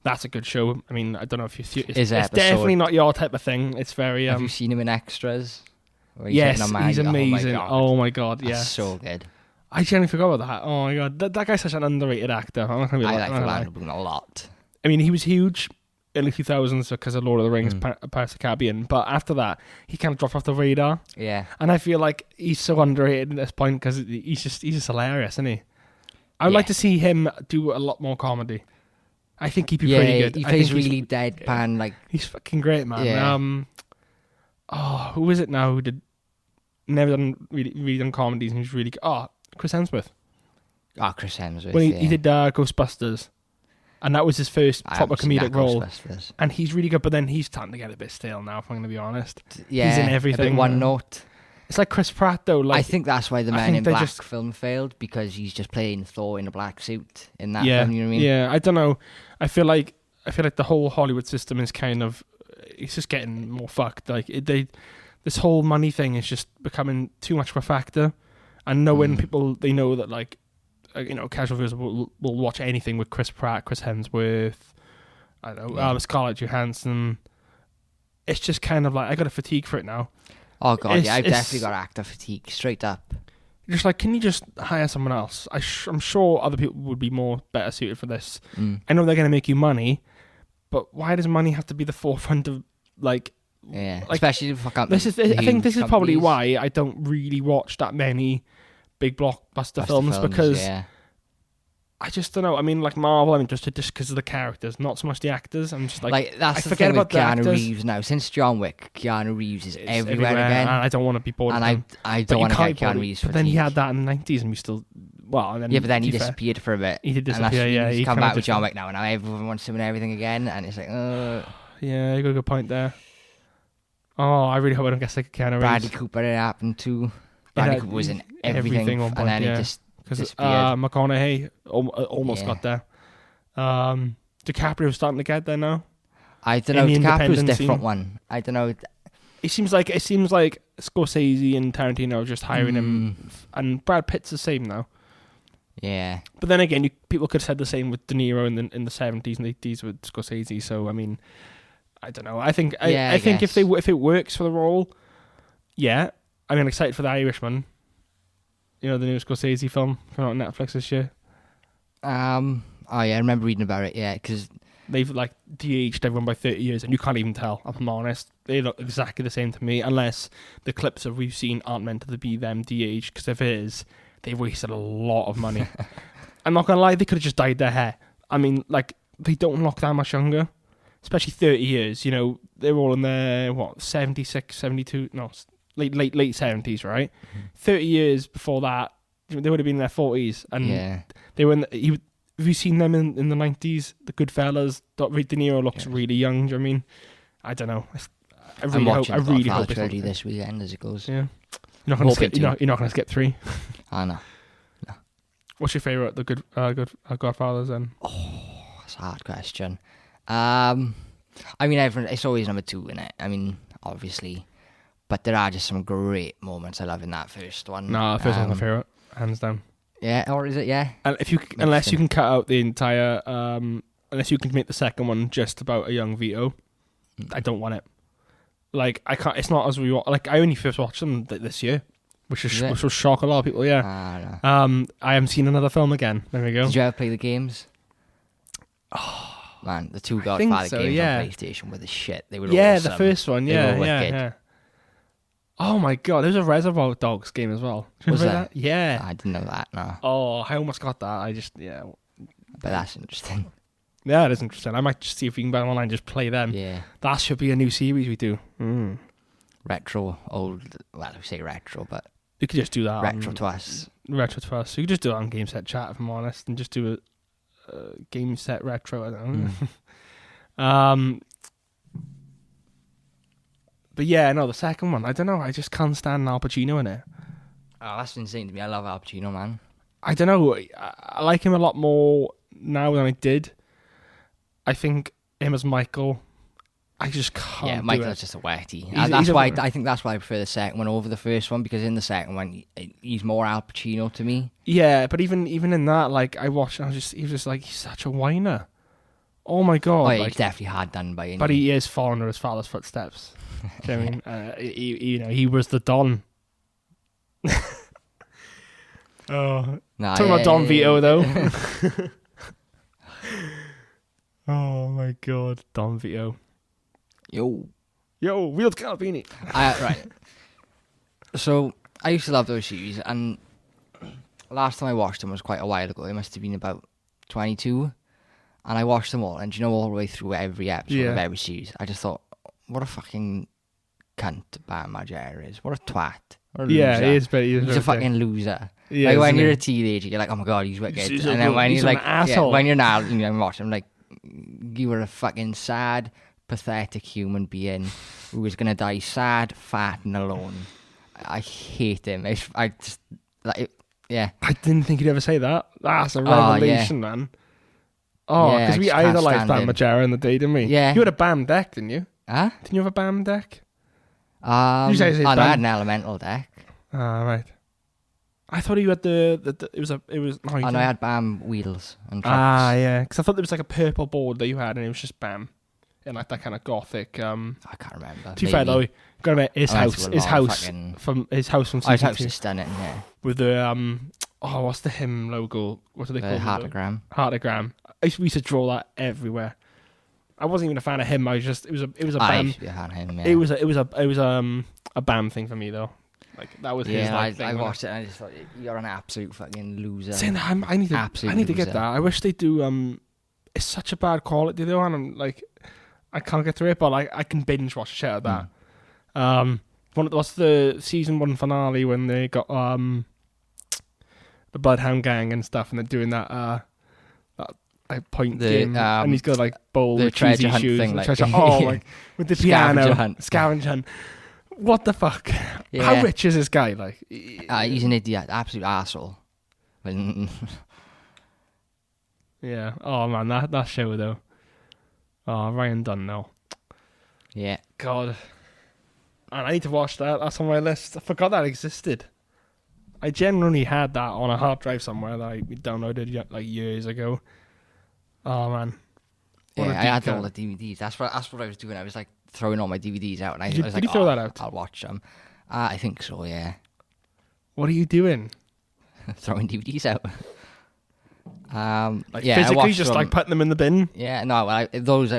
That's a good show. I mean, I don't know if you. It's definitely not your type of thing. It's very. Have you seen him in Extras? Yes, he's amazing. Oh my god, yes, so good. I genuinely forgot about that. Oh my god, that guy's such an underrated actor. I like Orlando Bloom a lot. I mean, he was huge in the 2000s because of Lord of the Rings, Pirates of the Caribbean. But after that, he kind of dropped off the radar. Yeah. And I feel like he's so underrated at this point because he's just hilarious, isn't he? I would like to see him do a lot more comedy. I think he'd be pretty good. He plays really deadpan. Like he's fucking great, man. Yeah. Who is it now who did never done really done comedies and he's really good? Oh, Chris Hemsworth. Oh, Chris Hemsworth. When he did Ghostbusters. And that was his first proper comedic role. And he's really good, but then he's starting to get a bit stale now, if I'm going to be honest. Yeah, he's in everything. A bit one note. It's like Chris Pratt, though. Like, I think that's why the Men in Black film failed, because he's just playing Thor in a black suit in that film, you know what I mean? Yeah, I don't know. I feel like the whole Hollywood system is kind of... It's just getting more fucked. Like, this whole money thing is just becoming too much of a factor. And knowing people, they know that, like, casual viewers will watch anything with Chris Pratt, Chris Hemsworth, I don't know, Scarlett Johansson. It's just kind of like, I got a fatigue for it now. Oh god, I've definitely got actor fatigue, straight up. You're just like, can you just hire someone else? I'm sure other people would be better suited for this. I know they're going to make you money, but why does money have to be the forefront of, like... Yeah, like, especially if I think this is probably why I don't really watch that many big blockbuster films because I just don't know. I mean, like Marvel, I'm interested just because of the characters, not so much the actors. I'm just like that's the thing about Keanu Reeves now. Since John Wick, Keanu Reeves is everywhere again, and I don't want to be bored. And I don't want to get Keanu Reeves. But then he had that in the 90s, and we still but then he disappeared for a bit. He did disappear. Yeah, he's come back with John Wick now, and now everyone wants him and everything again, and it's like, yeah, you got a good point there. Oh, I really hope I don't get sick of Keanu Reeves. Bradley Cooper, it happened too. Bradley Cooper was in everything and then he just disappeared. McConaughey almost got there. DiCaprio's starting to get there now. I don't know. DiCaprio's a different one. I don't know. It seems like Scorsese and Tarantino are just hiring him, and Brad Pitt's the same now. Yeah. But then again, people could have said the same with De Niro in the 70s and 80s with Scorsese. So I mean, I don't know. I think if it works for the role, yeah. I mean, I'm excited for The Irishman. You know, the new Scorsese film coming out on Netflix this year. Oh yeah, I remember reading about it. Yeah, because they've like de-aged everyone by 30 years, and you can't even tell. I'm honest, they look exactly the same to me, unless the clips that we've seen aren't meant to be them de-aged. Because if it is, they've wasted a lot of money. I'm not gonna lie, they could have just dyed their hair. I mean, like they don't look that much younger. Especially 30 years, you know, they're all in their, 76, 72, no, late 70s, right? 30 years before that, they would have been in their 40s. And they were have you seen them in the 90s? The Goodfellas, De Niro looks really young, do you know what I mean? I don't know. I really hope it's this weekend as it goes. Yeah. You're not going to skip 3. I know. No. What's your favourite, the Godfathers then? Oh, that's a hard question. I mean, it's always number 2 in it. I mean, obviously, but there are just some great moments I love in that first one. No, the first one's my favourite, hands down. Yeah, or is it? Yeah. And unless you can cut out the entire, unless you can make the second one just about a young Vito, I don't want it. Like I can't. It's not as we like. I only first watched them this year, which will shock a lot of people. Yeah. No. I haven't seen another film again. There we go. Did you ever play the games? Oh. Man, the 2 Godfather games on PlayStation were the shit. They were awesome. The first one, yeah. Oh my god, there was a Reservoir Dogs game as well. Was there? That? Yeah. I didn't know that, no. Oh, I almost got that. But that's interesting. Yeah, it is interesting. I might just see if we can buy online and just play them. Yeah. That should be a new series we do. Retro, old, well, we say retro, but... You could just do that. Retro to us. You could just do it on Game Set Chat, if I'm honest, and just do a Game Set Retro, I don't know. But yeah, no, the second one, I don't know, I just can't stand Al Pacino in it. Oh, that's insane to me. I love Al Pacino, man. I don't know, I like him a lot more now than I did. I think him as Michael, I just can't. Yeah, do Michael's it. just a wetty. I think that's why I prefer the second one over the first one, because in the second one he's more Al Pacino to me. Yeah, but even in that, like I watched, he was just like, he's such a whiner. Oh my god! Oh, yeah, like, he's definitely hard done by. But he is following in his father's footsteps. Do you know what I mean? He was the Don. Talking about Don Vito though. Oh my god, Don Vito. Yo, Wheeled Calvini. Right. So I used to love those series, and last time I watched them was quite a while ago. It must have been about 22, and I watched them all. And all the way through every episode of every series, I just thought, what a fucking cunt Bam Margera is. What a twat. What a loser. He is. But he's a fucking loser. Yeah, like when you're a teenager, you're like, oh my god, he's wicked. And then when he's like, an asshole. When you're now, watching him, like, you were a fucking sad, pathetic human being who was gonna die sad, fat, and alone. I hate him. I just like, yeah. I didn't think you'd ever say that. That's a revelation, man. Oh, because we idolised Bam Margera in the day, didn't we? Yeah. You had a Bam deck, didn't you? Huh? Didn't you have a Bam deck? I had an elemental deck. Ah, right. I thought you had the it was. No, I had Bam wheels and trucks. Ah, yeah. Because I thought there was like a purple board that you had, and it was just Bam, and like that kind of gothic. I can't remember. To be fair though, got to his house from season his house is stunning. Yeah. With the what's the hymn logo? What do they call it? Heartogram. We used to draw that everywhere. I wasn't even a fan of him. It was a Bam. It was a Bam thing for me though. Like that was his. Yeah, thing, I watched it and I just thought, you're an absolute fucking loser. Saying that, I need to get that. I wish they do. It's such a bad quality though, and I'm like, I can't get through it, but I can binge watch shit of that. What's the season 1 finale when they got the Bloodhound Gang and stuff, and they're doing that point game, and he's got like bowl with cheesy shoes thing, like, treasure. Like with the piano scavenger hunt. What the fuck? Yeah. How rich is this guy? Like, he's an idiot, absolute arsehole. Yeah. Oh man, that show though. Oh, Ryan Dunn now. Yeah. God. And I need to watch that. That's on my list. I forgot that existed. I genuinely had that on a hard drive somewhere that I downloaded like years ago. Oh man. Yeah, I had all the DVDs. That's what I was doing. I was like throwing all my DVDs out, and I was like, did you throw that out? I'll watch them. I think so. Yeah. What are you doing? Throwing DVDs out. Physically, just like putting them in the bin. Yeah, no. I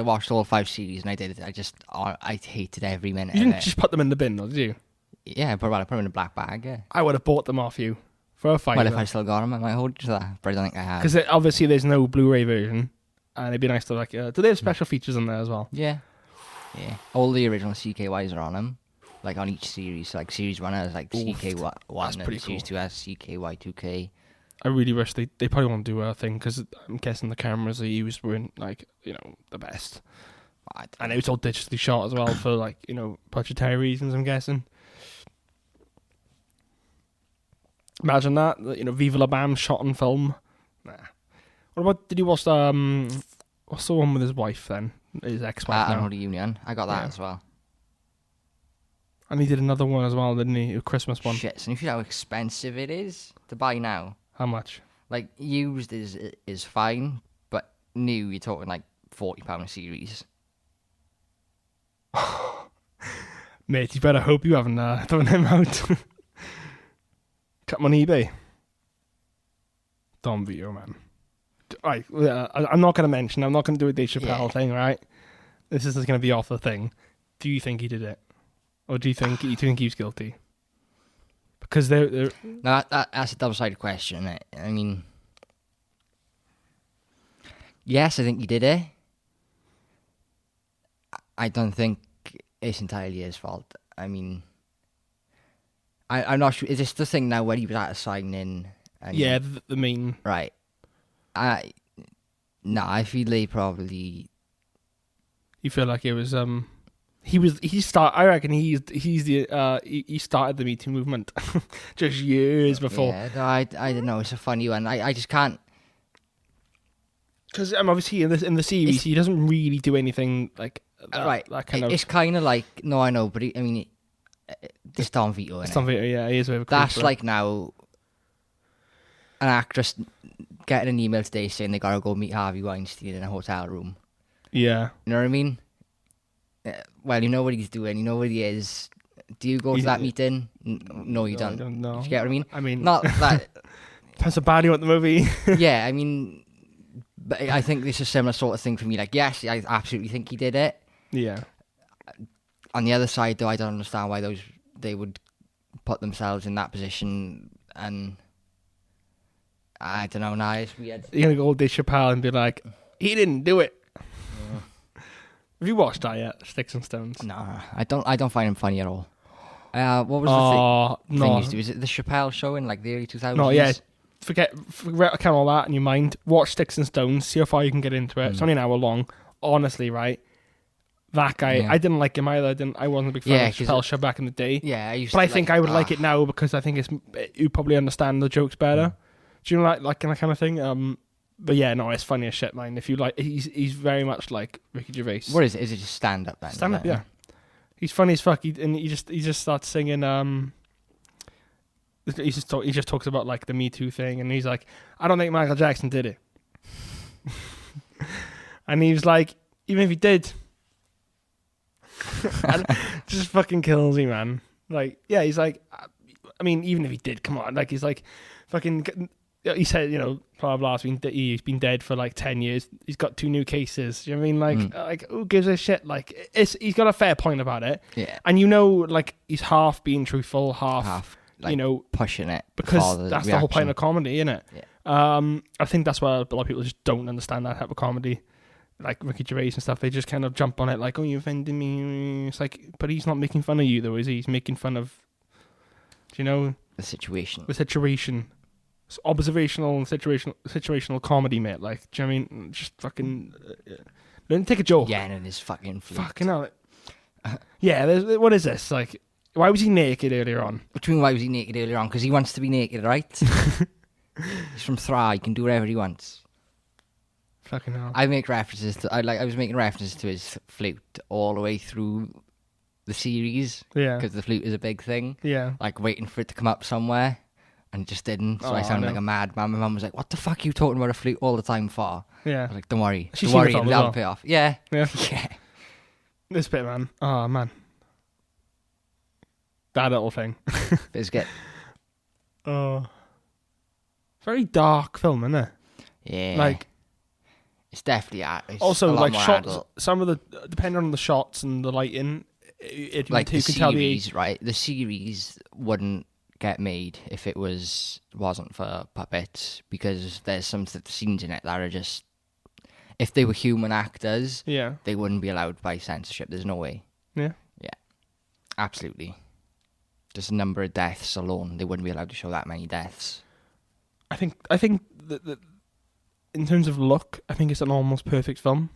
watched all 5 series, and I did it. I hated every minute. You didn't just put them in the bin, though, did you? Yeah, but I put them in a black bag. Yeah. I would have bought them off you for a $5. Well, if I still got them, I might hold you to that, but I don't think I have. Because obviously there's no Blu-ray version, and it'd be nice to like. Do they have special features on there as well? Yeah. Yeah. All the original CKYs are on them, like on each series. So, like series 1 has like CKY1, and series 2 has CKY2K. I really wish they probably won't do a thing, because I'm guessing the cameras they used weren't like the best, and it was all digitally shot as well for like budgetary reasons. I'm guessing. Imagine that Viva La Bam shot on film. Nah. What about? Did you watch what's the one with his wife then? His ex-wife. Another Union. I got that as well. And he did another one as well, didn't he? A Christmas one. Shit, so you feel how expensive it is to buy now? How much? Like, used is fine, but new, you're talking like £40 a series. Mate, you better hope you haven't thrown him out. Cut him on eBay. Don Vito, man. Right, I'm not going to do a Dave Chappelle thing, right? This is going to be off the thing. Do you think he did it? Or do you think he was guilty? Because they're... No, that's a double-sided question. I mean... Yes, I think he did it. I don't think it's entirely his fault. I mean... I'm not sure. Is this the thing now where he was at a signing? Yeah, the main... Right. No, I feel they probably... You feel like it was... I reckon he started the Me Too movement just years before. Yeah, no, I don't know. It's a funny one. I just can't. Because obviously in the series he doesn't really do anything like that, right. That kind of. It's kind of like no, I know, but it's Tom Vito. It's Tom Vito, yeah. He is a bit of a creep, That's like now an actress getting an email today saying they gotta go meet Harvey Weinstein in a hotel room. Yeah. You know what I mean? Well, you know what he's doing. You know what he is. Do you go to that meeting? No, you don't. I don't know. Do you get what I mean? I mean, not that. Depends how bad you want the movie. Yeah, I mean, but I think this is a similar sort of thing for me. Like, yes, I absolutely think he did it. Yeah. On the other side, though, I don't understand why they would put themselves in that position, and I don't know. Now it's weird. You're gonna go all Dave Chappelle and be like, he didn't do it. Have you watched that yet? Sticks and Stones? No, I don't find him funny at all. What was the thing used to? Was it the Chappelle show in like the early 2000s? No, yeah. Forget account all that in your mind. Watch Sticks and Stones. See how far you can get into it. It's only an hour long. Honestly, right? That guy, I didn't like him either. I wasn't a big fan of the Chappelle show back in the day. Yeah, I think I would like it now because I think you probably understand the jokes better. Do you know like that kind of thing? But yeah, no, it's funny as shit, man. If you like, he's very much like Ricky Gervais. What is it? Is it just stand up then? Stand up, yeah. He's funny as fuck. He just starts singing. He just talks about like the Me Too thing, and he's like, I don't think Michael Jackson did it. And he was like, even if he did, and just fucking kills me, man. Like, yeah, he's like, I mean, even if he did, come on, like he's like, fucking. He said, blah, blah, he's been dead for like 10 years. He's got 2 new cases. You know what I mean? Like who gives a shit? Like, he's got a fair point about it. Yeah. And like, he's half being truthful, half like, pushing it. Because that's the whole point of comedy, isn't it? Yeah. I think that's why a lot of people just don't understand that type of comedy. Like Ricky Gervais and stuff, they just kind of jump on it like, oh, you offended me. It's like, but he's not making fun of you, though, is he? He's making fun of, The situation. It's observational and situational comedy, mate. Like, do you know what I mean? Just fucking don't take a joke. Yeah, and his fucking flute. Fucking hell. Yeah, what is this? Like, why was he naked earlier on? Why was he naked earlier on? Because he wants to be naked, right? He's from Thra. He can do whatever he wants. Fucking hell. I was making references to his flute all the way through the series. Yeah. Because the flute is a big thing. Yeah. Like waiting for it to come up somewhere. And it just didn't, so I sounded like a madman. My mum was like, what the fuck are you talking about a flute all the time for? Yeah. I was like, don't worry. Don't worry, it'll pay off. Yeah. Yeah. Yeah. This bit, man. Oh, man. That little thing. Biscuit. Oh. Very dark film, isn't it? Yeah. Like, it's definitely it's also, a lot like, more shots, adult. some of the, depending on the shots and the lighting, like the series, right? The series wouldn't get made if it wasn't for puppets, because there's some scenes in it that are just, if they were human actors, they wouldn't be allowed by censorship. There's no way. Yeah Absolutely. Just a number of deaths alone, they wouldn't be allowed to show that many deaths. I think that in terms of look, I think it's an almost perfect film.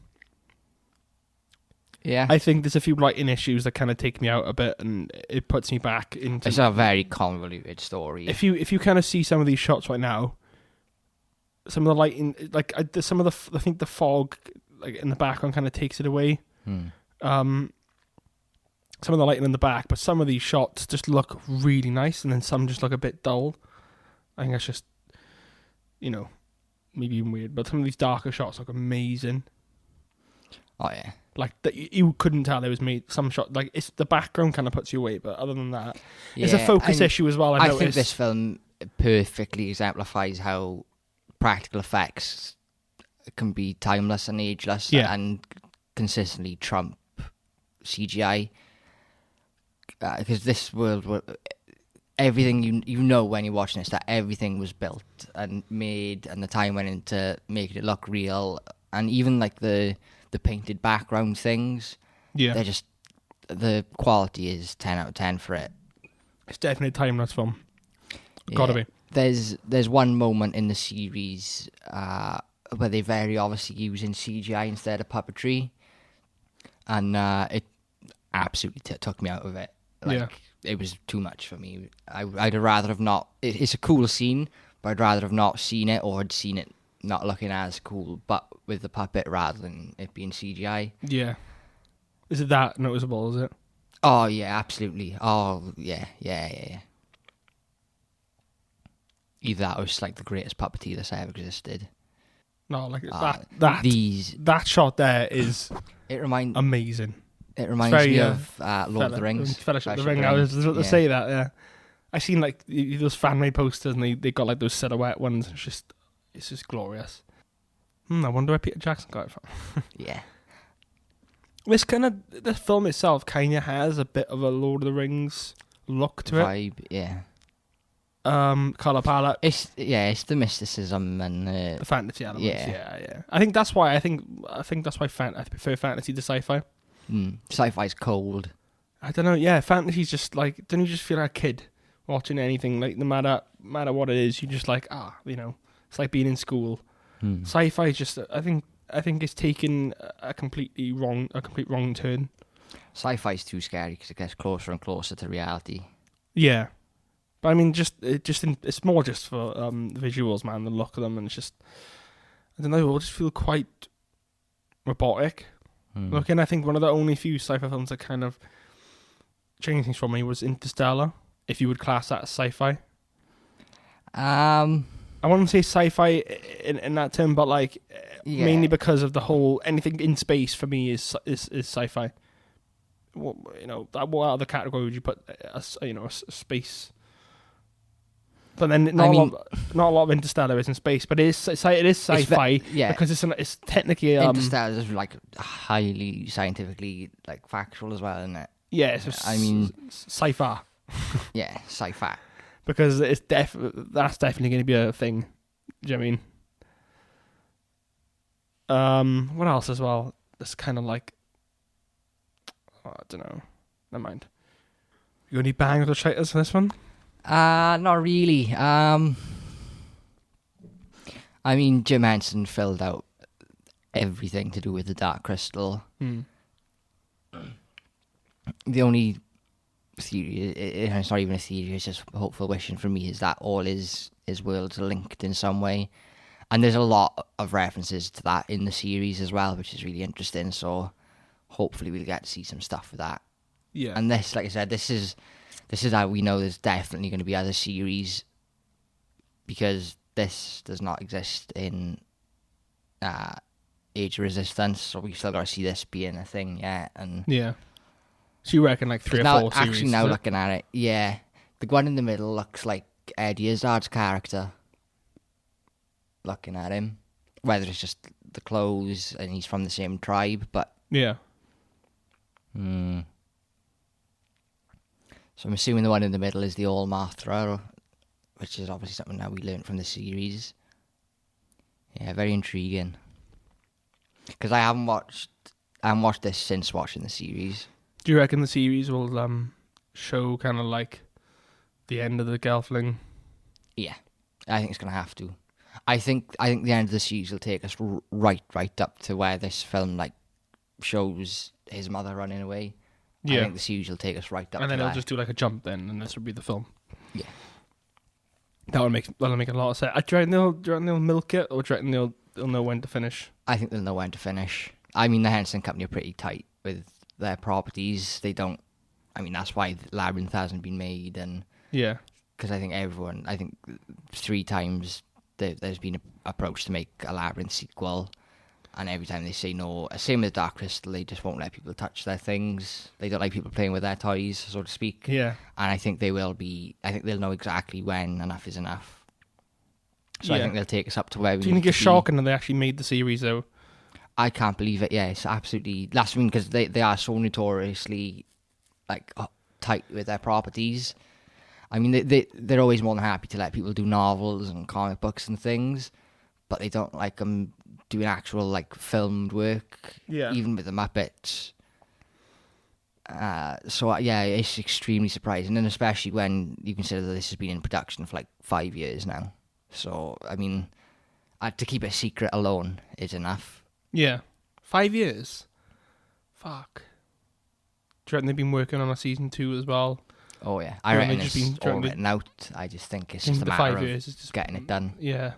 Yeah. I think there's a few writing issues that kind of take me out a bit, and it puts me back into... It's a very convoluted story. If you kind of see some of these shots right now, some of the lighting, like some of the, I think the fog, like in the background, kind of takes it away. Some of the lighting in the back, but some of these shots just look really nice, and then some just look a bit dull. I think that's just, maybe even weird, but some of these darker shots look amazing. Oh yeah. Like that, you couldn't tell it was made. Some shot, like it's the background kind of puts you away, but other than that, it's a focus issue as well. I think this film perfectly exemplifies how practical effects can be timeless and ageless, and consistently trump CGI. Because this world, everything you know when you're watching this, that everything was built and made, and the time went into making it look real, and even like the painted background things, they're just, the quality is 10 out of 10 for it. It's definitely a timeless film. Gotta be. There's one moment in the series where they very obviously using CGI instead of puppetry, and it absolutely took me out of it. It was too much for me. I'd rather have not. It's a cool scene, but I'd rather have not seen it, or had seen it not looking as cool, but with the puppet rather than it being CGI. Yeah. Is it that noticeable, is it? Oh, yeah, absolutely. Oh, yeah. Either that or it's like the greatest puppeteer that's ever existed. No, like that shot there is amazing. It reminds me of Lord of the Rings. Fellowship of the Ring. I was about to say that, yeah. I seen like those fan-made posters and they got like those silhouette ones. It's just glorious. I wonder where Peter Jackson got it from. Yeah. The film itself kind of has a bit of a Lord of the Rings look to Vibe, yeah. Colour palette. It's the mysticism and the fantasy elements. Yeah. I think that's why I prefer fantasy to sci-fi. Sci-fi's cold. I don't know. Yeah, fantasy's just like, don't you just feel like a kid watching anything? Like no matter what it is, you just like it's like being in school. Sci-fi is just I think it's taken a complete wrong turn. Sci-fi's too scary because it gets closer and closer to reality. Yeah. But I mean, it's more just for the visuals, man. The look of them, and it's just, I don't know. It'll just feel quite robotic. Looking, I think one of the only few sci-fi films that kind of changed things for me was Interstellar. If you would class that as sci-fi. I wouldn't say sci-fi in that term, but like mainly because of the whole anything in space for me is sci-fi. What other category would you put a space? But then not a lot of Interstellar is in space, but it is sci-fi because it's technically Interstellar is like highly scientifically like factual as well, isn't it? Yeah, sci-fi. Yeah, sci-fi. Because that's definitely going to be a thing. Do you know what I mean? What else as well? It's kind of like, I don't know. Never mind. You got any bangers or shiters for this one? Not really. I mean, Jim Henson filled out everything to do with the Dark Crystal. The only theory, it's not even a theory, it's just hopeful wishing for me, is that all his worlds are linked in some way. And there's a lot of references to that in the series as well, which is really interesting. So hopefully we'll get to see some stuff with that. Yeah. And this, like I said, this is how we know there's definitely going to be other series, because this does not exist in Age of Resistance, so we still got to see this being a thing yet. And yeah. So you reckon like 3 or 4 series? Actually, now looking at it, yeah, the one in the middle looks like Eddie Izzard's character. Looking at him, whether it's just the clothes and he's from the same tribe, but yeah. So I'm assuming the one in the middle is the All Mothra, which is obviously something that we learned from the series. Yeah, very intriguing. Because I haven't watched this since watching the series. Do you reckon the series will show kind of like the end of the Gelfling? Yeah, I think it's gonna have to. I think the end of the series will take us right up to where this film like shows his mother running away. Yeah. I think the series will take us right up. And then it'll just do like a jump then, and this would be the film. Yeah, that'll make a lot of sense. Do you reckon they'll milk it, or do you reckon they'll know when to finish? I think they'll know when to finish. I mean, the Henson Company are pretty tight with their properties. They don't. I mean, that's why Labyrinth hasn't been made, and yeah, because I think 3 times there's been approached to make a Labyrinth sequel. And every time they say no, same with Dark Crystal, they just won't let people touch their things. They don't like people playing with their toys, so to speak. Yeah. And I think they'll know exactly when enough is enough. So I think they'll take us up to where we need to be. Do you think it's shocking that they actually made the series, though? I can't believe it, yeah. It's absolutely... That's I mean, because they are so notoriously like tight with their properties. I mean, they're always more than happy to let people do novels and comic books and things, but they don't like them doing actual like filmed work, even with the Muppets. So yeah, it's extremely surprising, and especially when you consider that this has been in production for like 5 years now. So I mean, to keep it secret alone is enough. Yeah, 5 years. Fuck. Do you reckon they've been working on a season 2 as well? Oh yeah, I reckon it's all written out. I just think it's just a matter of just getting it done. Yeah.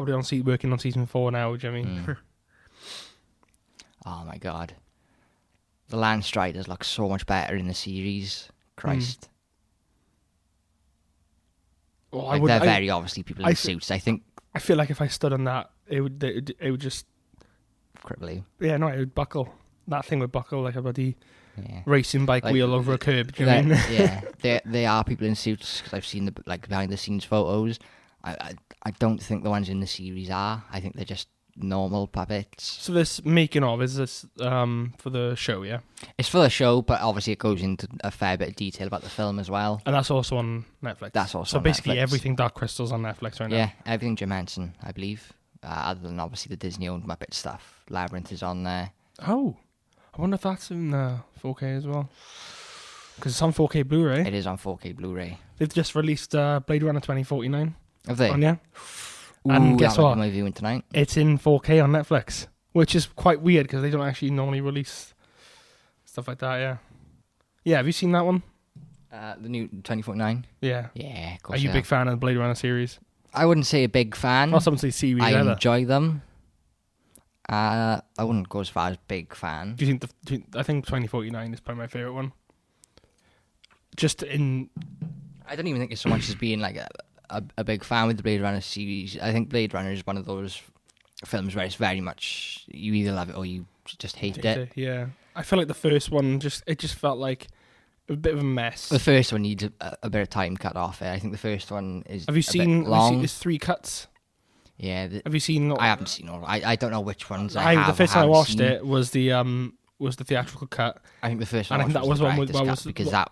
probably working on season 4 now. Do you know what I mean? Oh my god, the Land Striders look so much better in the series. Christ. Well, they're very obviously people in suits. I feel like if I stood on that, it would just cripple you. Yeah, no, it would buckle. That thing would buckle like a bloody racing bike wheel over a curb. Do you know what I mean? Yeah, they are people in suits because I've seen the behind the scenes photos. I don't think the ones in the series are. I think they're just normal puppets. So this making of, is this for the show? Yeah, it's for the show, but obviously it goes into a fair bit of detail about the film as well. And that's also on Netflix. That's also so on basically Netflix. Everything Dark Crystal's on Netflix right now. Yeah, everything Jim Henson, I believe. Other than obviously the Disney-owned Muppet stuff. Labyrinth is on there. Oh, I wonder if that's in 4K as well. Because it's on 4K Blu-ray. It is on 4K Blu-ray. They've just released Blade Runner 2049. Have they? Yeah. And guess what? My viewing tonight. It's in 4K on Netflix, which is quite weird because they don't actually normally release stuff like that. Yeah. Yeah. Have you seen that one? The new 2049. Yeah. Yeah. Of course. Are you a big fan of the Blade Runner series? I wouldn't say a big fan. Not something series. I either. enjoy them. I wouldn't go as far as big fan. Do you think I think 2049 is probably my favorite one. Just in, I don't even think it's so much as being like a big fan with the Blade Runner series. I think Blade Runner is one of those films where it's very much you either love it or you just hate it. Yeah, I feel like the first one just felt like a bit of a mess. The first one needs a bit of time cut off it. I think the first one is. Have you seen? There's 3 cuts. Yeah. Have you seen? I haven't seen all. I don't know which ones The first time I watched it was the theatrical cut. I think the first one. And I think that was one with because that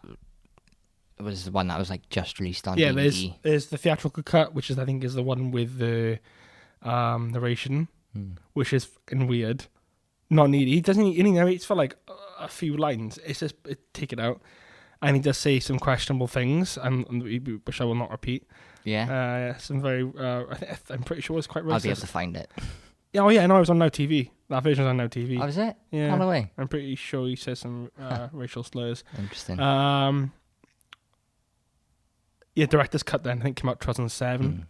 was the one that was like just released on DVD. Yeah, there's the theatrical cut, which I think is the one with the narration, which is fucking weird. Not needed. He doesn't. He narrates for like a few lines. It's just take it out, and he does say some questionable things, which I will not repeat. Yeah. Some very. I'm pretty sure it's quite racist. I'll be able to find it. Yeah. Oh yeah. No, it was on Now TV. That version was on Now TV. Oh, was it? Yeah. All the way. I'm pretty sure he says some racial slurs. Interesting. Yeah, director's cut then I think came out 2007,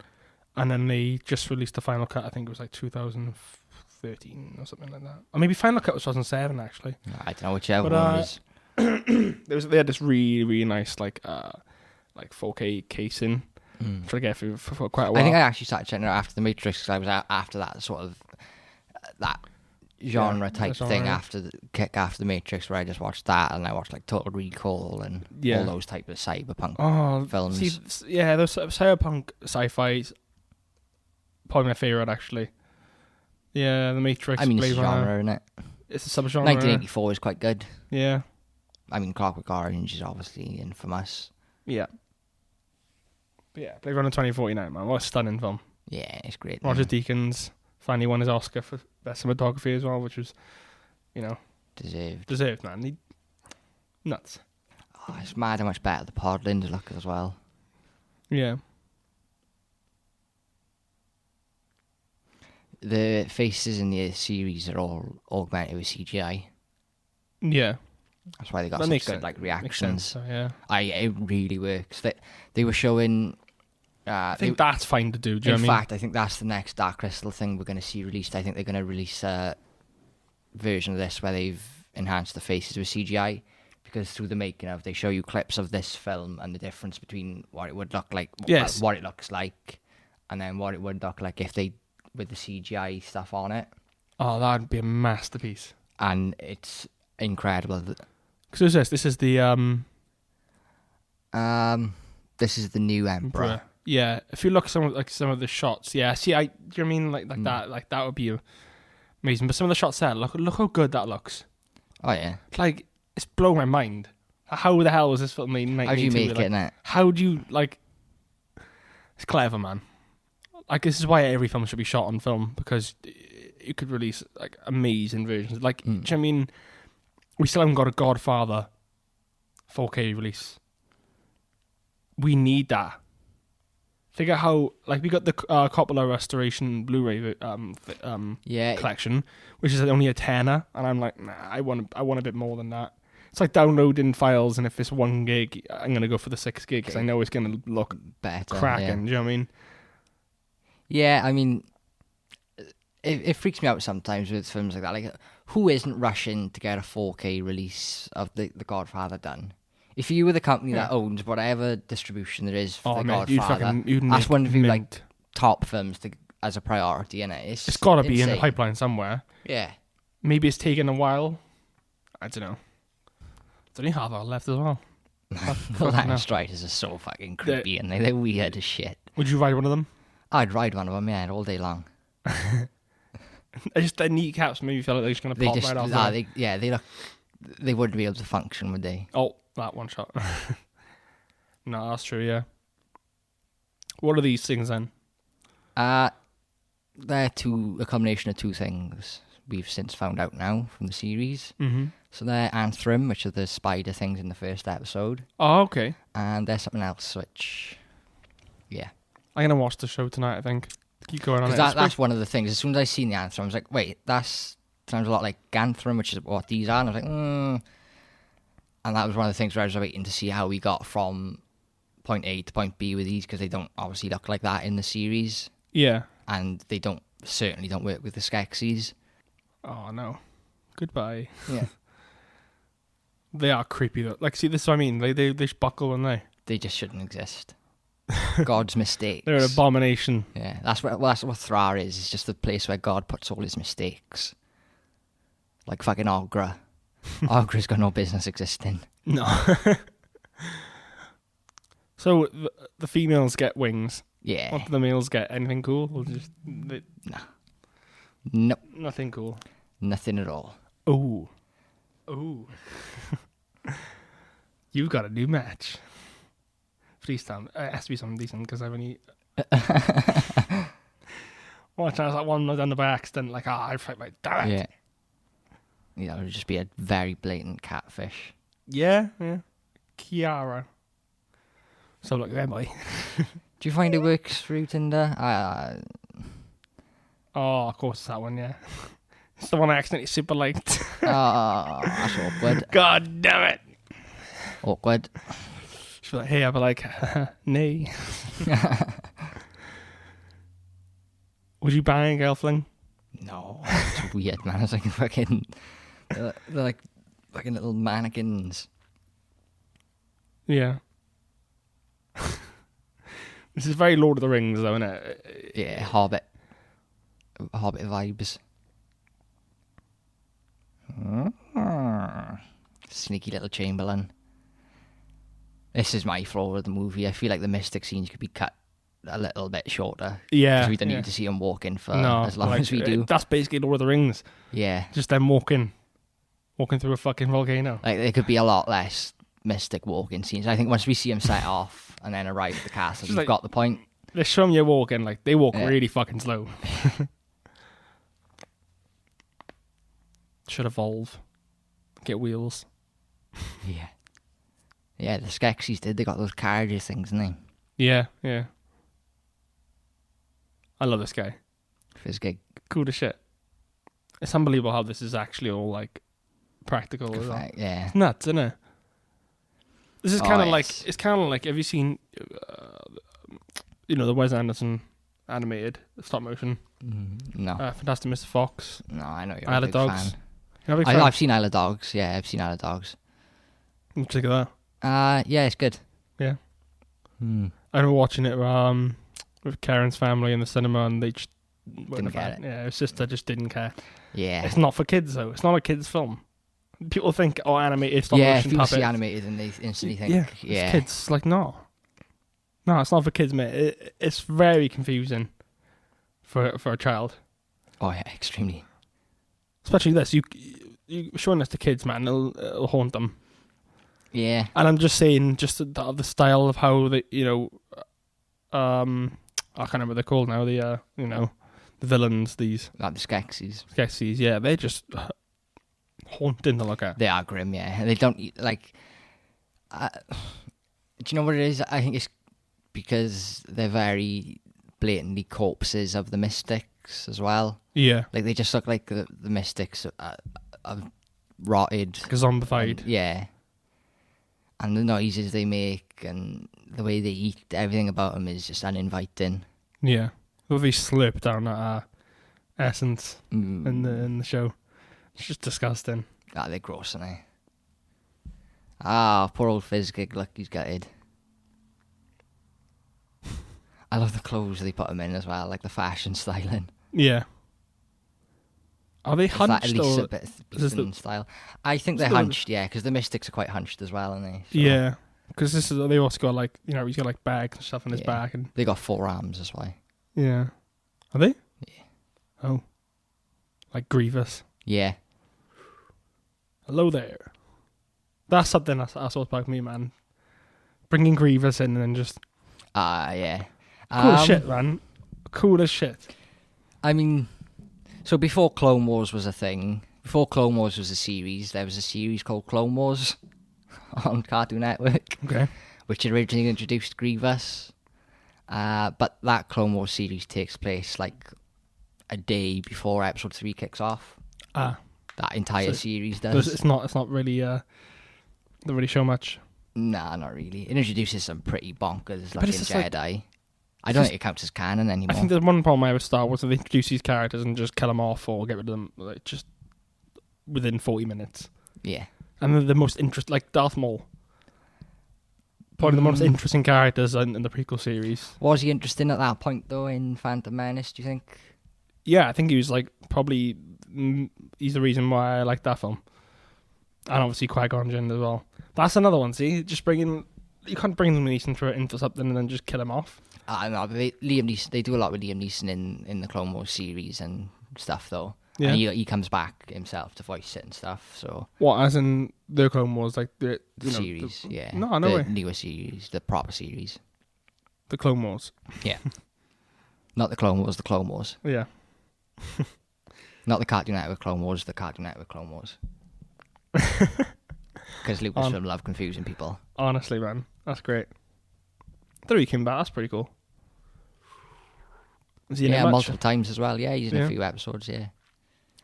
and then they just released the final cut. I think it was like 2013 or something like that, or maybe final cut was 2007 actually. I don't know whichever one was. They had this really really nice like 4K casing. Trying to get through for quite a while. I think I actually started checking it out after The Matrix because I was after that sort of that genre type thing after The Matrix, where I just watched that and I watched like Total Recall and all those type of cyberpunk films. Those sort of cyberpunk sci-fi's probably my favorite actually. Yeah, The Matrix. I mean, it's a genre, isn't it? It's a subgenre. 1984 is quite good. Yeah. I mean, Clockwork Orange is obviously infamous. Yeah. But yeah, Blade Runner 2049, man. What a stunning film. Yeah, it's great. Roger Deakins finally won his Oscar for best cinematography as well, which was, deserved, man. Nuts. Oh, it's mad how much better the Podlands look as well. Yeah. The faces in the series are all augmented with CGI. Yeah. That's why they got such good like reactions. So, yeah. It really works. They were showing. I think that's fine to do. In fact, I think that's the next Dark Crystal thing we're going to see released. I think they're going to release a version of this where they've enhanced the faces with CGI, because through the making of, they show you clips of this film and the difference between what it would look like, what it looks like, and then what it would look like if they with the CGI stuff on it. Oh, that'd be a masterpiece. And it's incredible. Because this is the this is the new Emperor. Yeah, if you look at some of the shots, yeah. See, do you know what I mean that that would be amazing. But some of the shots there, look how good that looks. Oh yeah, it's blown my mind. How the hell was this film made in 1982? How do you make it in it? How do you It's clever, man. This is why every film should be shot on film, because you could release amazing versions. Do you know what I mean? We still haven't got a Godfather 4K release. We need that. Figure how we got the Coppola Restoration Blu-ray collection, which is only a tenner, and I'm like, nah, I want a bit more than that. It's like downloading files, and if it's 1 gig, I'm gonna go for the 6 gig because I know it's gonna look better, cracking. Yeah. Do you know what I mean? Yeah, I mean, it freaks me out sometimes with films like that. Like, who isn't rushing to get a 4K release of the Godfather done? If you were the company that owns whatever distribution there is for the Godfather, that's one of your like top films as a priority, innit? It's got to be in the pipeline somewhere. Yeah. Maybe it's taken a while. I don't know. There's only half hour left as well. Well, Lion Striders are so fucking creepy and they're weird as shit. Would you ride one of them? I'd ride one of them, yeah, all day long. Just their kneecaps maybe feel like they're just going to pop right off. They wouldn't be able to function, would they? Oh, that one shot. No, that's true, yeah. What are these things then? They're a combination of two things we've since found out now from the series. Mm-hmm. So they're Anthrum, which are the spider things in the first episode. Oh, okay. And there's something else, which, yeah. I'm going to watch the show tonight, I think. Keep going on it. That's one of the things. As soon as I seen the Anthrum, I was like, wait, that sounds a lot like Ganthrum, which is what these are. And I was like, And that was one of the things where I was waiting to see how we got from point A to point B with these, because they don't obviously look like that in the series. Yeah. And they certainly don't work with the Skeksis. Oh, no. Goodbye. Yeah. They are creepy, though. Like, see, this is what I mean. They just buckle, and they just shouldn't exist. God's mistakes. They're an abomination. Yeah, that's what Thrar is. It's just the place where God puts all his mistakes. Like fucking Ogra. Ogra's got no business existing. No. So the females get wings. Yeah. What do the males get? Anything cool? Or just nah. Nope. Nothing cool. Nothing at all. Ooh. You've got a new match. Freestyle. It has to be something decent because I've only watch that one I done by accident. Like, I fight my dad. Yeah. It would just be a very blatant catfish. Yeah. Kiara. So look there, boy. Do you find it works through Tinder? Oh, of course it's that one. Yeah. It's the one I accidentally super liked. Oh, that's awkward. God damn it. Awkward. She's like, hey, I'll be like, nay. Would you bang a girl fling? No. It's weird, man. It's like fucking... They're like fucking little mannequins. Yeah. This is very Lord of the Rings, though, isn't it? Yeah, Hobbit vibes. Sneaky little Chamberlain. This is my flaw with the movie. I feel like the mystic scenes could be cut a little bit shorter. Yeah. Because we don't need to see them walking for as long as we do. That's basically Lord of the Rings. Yeah. Just them walking through a fucking volcano. Like, there could be a lot less mystic walking scenes. I think once we see them set off and then arrive at the castle, we've got the point. They're showing you walking, like, they walk really fucking slow. Should evolve. Get wheels. Yeah. Yeah, the Skeksis did. They got those carriages things, didn't they? Yeah. I love this guy. Fizzgig. Cool as shit. It's unbelievable how this is actually all, like, practical. Yeah. It's nuts, isn't it? This is kind of like... It's kind of like... Have you seen... the Wes Anderson animated stop motion? No. Fantastic Mr. Fox. No, I know you're Isle a of big Dogs. fan. I've seen Isle of Dogs. Yeah, I've seen Isle of Dogs. What do you think of that? Yeah, it's good. Yeah. I remember watching it with Karen's family in the cinema, and they just didn't get it. Yeah, her sister just didn't care. Yeah. It's not for kids, though. It's not a kids' film. People think, animated stop motion puppets. Yeah, people see animated and they instantly think, it's kids. Like, no, it's not for kids, mate. It's very confusing for a child. Oh yeah, extremely. Especially this, you showing this to kids, man, it'll haunt them. Yeah. And I'm just saying, just the style of how they, I can't remember what they're called now. The the villains. These like the Skeksis. Skeksis, yeah, they're just haunting to look at. They are grim, yeah. They don't like. Do you know what it is? I think it's because they're very blatantly corpses of the mystics as well. Yeah. Like, they just look like the mystics are rotted. Like a zombified. Yeah. And the noises they make and the way they eat, everything about them is just uninviting. Yeah. Well, they slurp down essence in the show. It's just disgusting. Ah, they're gross, aren't they? Ah, poor old Fizzgig, look, he's gutted. I love the clothes they put him in as well, like the fashion styling. Yeah. Are they hunched at least or a bit of style? I think they're hunched, yeah, because the Mystics are quite hunched as well, aren't they? So. Yeah, because they also got like, he's got like bags and stuff in his back, and they got 4 arms as well. Yeah. Are they? Yeah. Oh. Like Grievous. Yeah. Hello there. That's something that's what's bugged me, man. Bringing Grievous in and then just... yeah. Cool as shit, man. Cool as shit. I mean, so before Clone Wars was a thing, before Clone Wars was a series, there was a series called Clone Wars on Cartoon Network. Okay. Which originally introduced Grievous. But that Clone Wars series takes place like a day before episode 3 kicks off. That entire series does. It's not really don't really show much. Nah, not really. It introduces some pretty bonkers looking Jedi. I don't think it counts as canon anymore. I think there's one problem I have with Star Wars, that they introduce these characters and just kill them off or get rid of them like just within 40 minutes. Yeah. And they're the most interesting, like Darth Maul. Probably the most interesting characters in the prequel series. Was he interesting at that point, though, in Phantom Menace, do you think? Yeah, I think he was, like, probably... he's the reason why I like that film. And obviously Qui-Gon Jinn as well. That's another one, see? Just bringing... You can't bring Liam Neeson into something and then just kill him off. No, but Liam Neeson, they do a lot with Liam Neeson in the Clone Wars series and stuff, though. Yeah. And he comes back himself to voice it and stuff, so... What, as in the Clone Wars, like the series, yeah. No the way. Newer series, the proper series. The Clone Wars. Yeah. Not the Clone Wars, the Clone Wars. Yeah. Not the Cartoon Network Clone Wars, the Cartoon Network Clone Wars. Because Lucasfilm love confusing people. Honestly, man. That's great. I thought he came back. That's pretty cool. Was he in it much? Multiple times as well. Yeah, he's in a few episodes, yeah.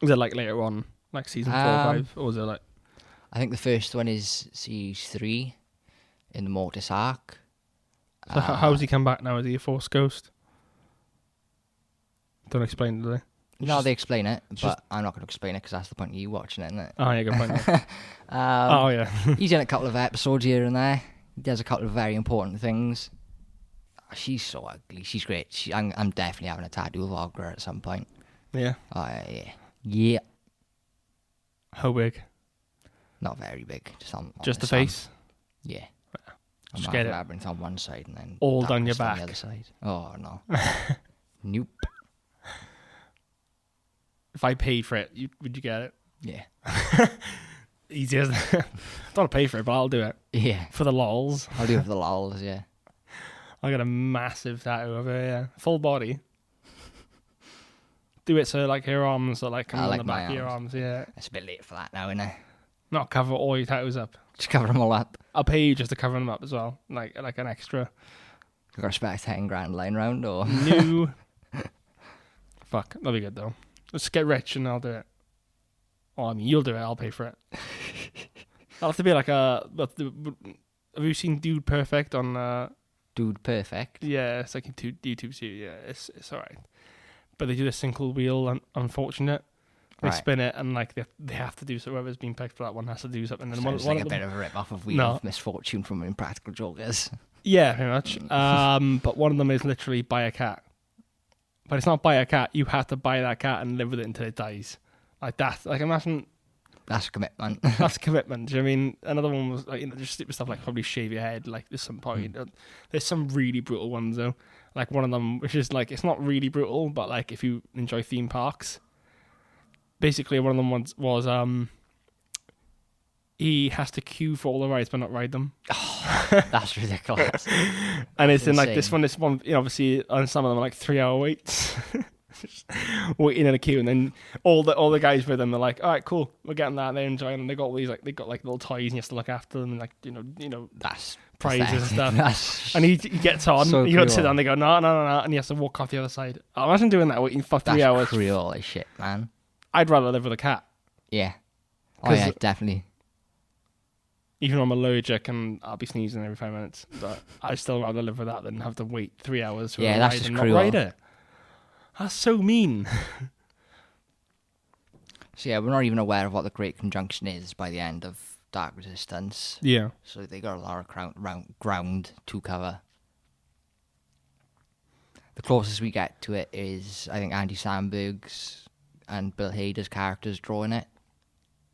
Was it like later on, like season 4 or 5? Or was it like... I think the first one is series 3 in the Mortis arc. So how's he come back now? Is he a Force ghost? Don't explain it, do they? No, they explain it, but I'm not going to explain it because that's the point of you watching it, isn't it? Oh, yeah, good point. Yeah. He's in a couple of episodes here and there. He does a couple of very important things. She's so ugly. She's great. I'm definitely having a tattoo of Ogra at some point. Yeah. Oh, yeah. Yeah. How big? Not very big. Just the face? Yeah. Just get it. Labyrinth on one side and then all down your back. On the other side. Oh, no. Nope. If I paid for it, would you get it? Yeah. Easy, isn't it? I don't want to pay for it, but I'll do it. Yeah. For the lols. I'll do it for the lols, yeah. I got a massive tattoo of her, yeah. Full body. Do it so like your arms are like coming on the back of your arms, yeah. It's a bit late for that now, isn't it? Not cover all your tattoos up. Just cover them all up. I'll pay you just to cover them up as well. Like an extra. You got to spare 10 grand lying round or? No. Fuck, that'll be good though. Let's get rich and I'll do it. Oh, I mean, you'll do it, I'll pay for it. I'll have to be like have you seen Dude Perfect on... Dude Perfect? Yeah, it's like a YouTube series, yeah, it's alright. But they do this thing called Wheel Unfortunate. They spin it and like they have to do so. Whoever's been picked for that one has to do something. And sounds like a bit of a rip-off of Wheel of Misfortune from Impractical Jokers. Yeah, pretty much. But one of them is literally buy a cat. But it's not buy a cat. You have to buy that cat and live with it until it dies. Like that. Like imagine. That's a commitment. That's a commitment. Do you know what I mean? Another one was like just stupid stuff like probably shave your head. Like there's some point. There's some really brutal ones though. Like one of them, which is like it's not really brutal, but like if you enjoy theme parks. Basically, one of them was he has to queue for all the rides but not ride them. Oh, that's ridiculous. And it's in like this one, obviously, on some of them are like 3-hour waits. Waiting in a queue, and then all the guys with them are like, all right, cool, we're getting that, and they're enjoying them. They got all these like little toys, and you have to look after them, and like you know that's prizes and stuff. And he gets on, so you got to sit down. They go no, and he has to walk off the other side. Oh, imagine doing that waiting for 3 hours. That's cruel as shit, man. I'd rather live with a cat. Yeah. Oh yeah, definitely. Even though I'm allergic and I'll be sneezing every 5 minutes, but I'd still rather live with that than have to wait 3 hours for a ride that's just and cruel. not ride it. That's so mean. So yeah, we're not even aware of what the Great Conjunction is by the end of Dark Resistance. Yeah. So they got a lot of ground to cover. The closest we get to it is, I think, Andy Samberg's and Bill Hader's characters drawing it.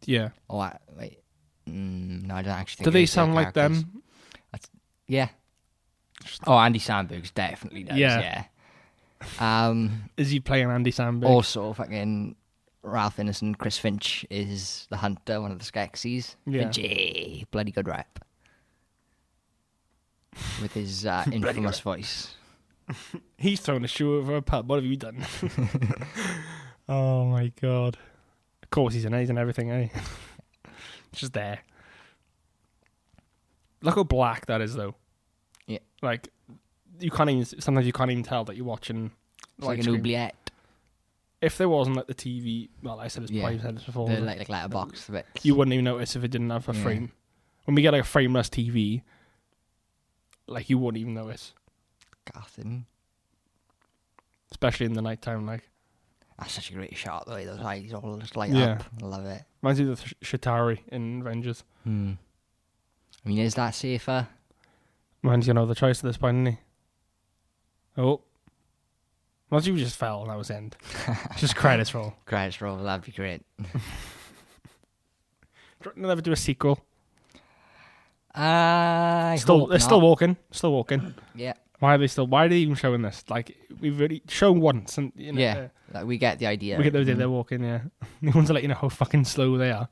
Yeah. Oh, wait. No, I don't actually think. Do they sound like them? Yeah. Oh, Andy Samberg's definitely does, yeah. Is he playing Andy Samberg? Also, fucking Ralph Ineson and Chris Finch is the hunter, one of the Skeksis. Yeah. Finchy, bloody good rap. With his infamous voice. He's throwing a shoe over a pub. What have you done? Oh my god. Of course he's in everything, eh? Just there. Look how black that is, though. Yeah. Like, sometimes you can't even tell that you're watching. It's like an oubliette. If there wasn't like the TV, well, I said this probably said this before. The like letterbox bits. You wouldn't even notice if it didn't have a frame. When we get like a frameless TV, like you wouldn't even notice. Gotham. Especially in the nighttime, like. That's such a great shot, though. Those eyes all just light up. I love it. Reminds me of the Shatari in Avengers. I mean, is that safer? Man's got no other choice at this point, isn't he? Oh. Well, you just fell and that was the end. Just credits roll. Credits roll, that'd be great. They'll never do a sequel. They're still walking. Still walking. Yeah. Why are they even showing this? Like, we've already shown once, and you know, like we get the idea. We get the idea they're walking. Yeah, they want to let you know how fucking slow they are.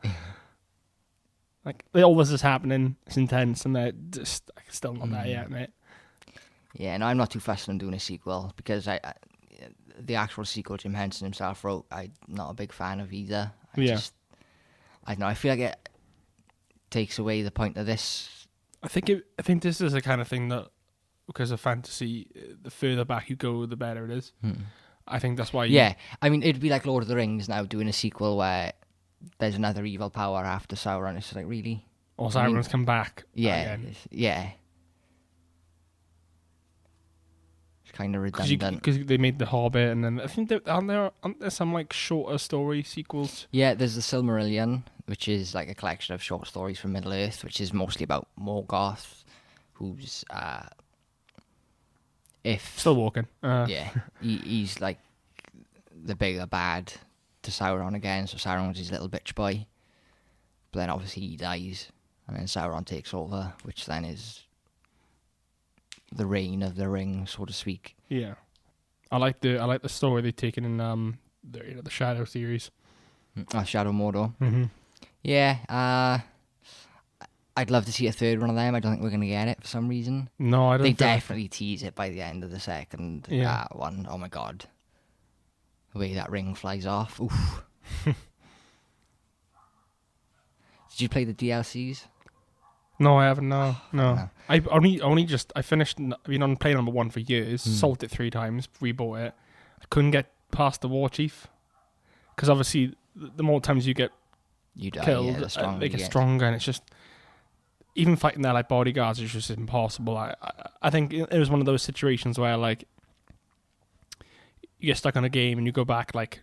Like, all this is happening. It's intense, and they're just still not there yet, mate. Yeah, no, I'm not too fussed on doing a sequel because the actual sequel Jim Henson himself wrote, I'm not a big fan of either. I don't know. I feel like it takes away the point of this. I think this is the kind of thing that, because of fantasy, the further back you go, the better it is. I think that's why. Yeah, I mean, it'd be like Lord of the Rings now doing a sequel where there's another evil power after Sauron. It's like, really? Or Sauron's come back. Yeah, again. yeah. It's kind of redundant. Because they made The Hobbit, and then I think aren't there some like shorter story sequels? Yeah, there's the Silmarillion, which is like a collection of short stories from Middle Earth, which is mostly about Morgoth, who's still walking. He's like the bigger bad to Sauron again. So Sauron's his little bitch boy, but then obviously he dies, and then Sauron takes over, which then is the reign of the ring, so to speak. Yeah, I like the story they've taken in the Shadow series. Shadow Mordor. Mm-hmm. Yeah. I'd love to see a third one of them. I don't think we're going to get it for some reason. No, I don't. They definitely tease it by the end of the second one. Oh my god. The way that ring flies off. Oof. Did you play the DLCs? No, I haven't. No. I finished. I've been on play number 1 for years. Sold it 3 times. Rebought it. I couldn't get past the War Chief because obviously the more times you get killed, they get stronger, and it's just. Even fighting their like bodyguards is just impossible. I think it was one of those situations where like you get stuck on a game and you go back like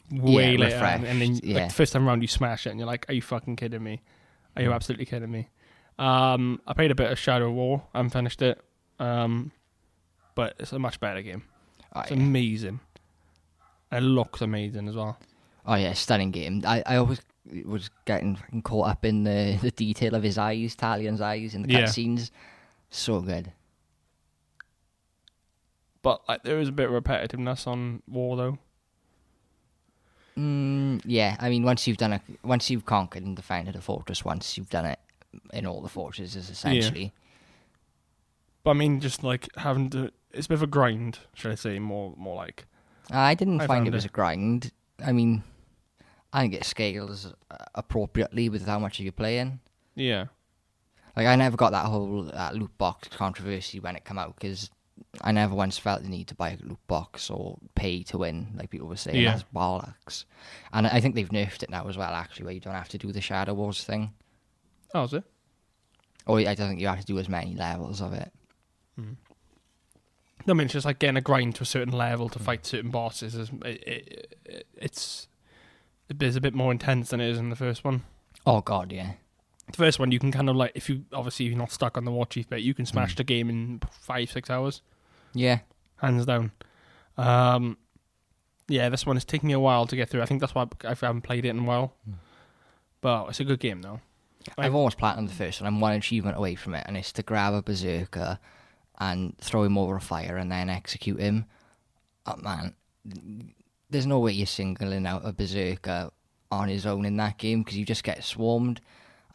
way later, and then like, the first time around you smash it and you're like, are you fucking kidding me? Are you absolutely kidding me? I played a bit of Shadow War and finished it, but it's a much better game. It's amazing. It looks amazing as well. Oh yeah, stunning game. I always was getting fucking caught up in the detail of his eyes, Talion's eyes in the cutscenes. So good. But like, there is a bit of repetitiveness on War though. Yeah, I mean, once you've conquered and defended a fortress once, you've done it in all the fortresses essentially. Yeah. But I mean, just like having to, it's a bit of a grind, should I say? More like. I didn't find it was a grind. I mean, I think it scales appropriately with how much you're playing. Yeah. Like, I never got that whole loot box controversy when it came out, because I never once felt the need to buy a loot box or pay to win, like people were saying. That's bollocks. And I think they've nerfed it now as well, actually, where you don't have to do the Shadow Wars thing. Oh, is it? Or I don't think you have to do as many levels of it. Mm. I mean, it's just like getting a grind to a certain level to fight certain bosses. It's is a bit more intense than it is in the first one. Oh God, yeah. The first one you can kind of like, if you're not stuck on the war chief bit, you can smash the game in 5-6 hours. Yeah, hands down. Yeah, this one is taking me a while to get through. I think that's why I haven't played it in a while. But it's a good game though. I've almost platinumed the first one. I'm one achievement away from it, and it's to grab a berserker and throw him over a fire and then execute him. Oh man, there's no way you're singling out a berserker on his own in that game because you just get swarmed.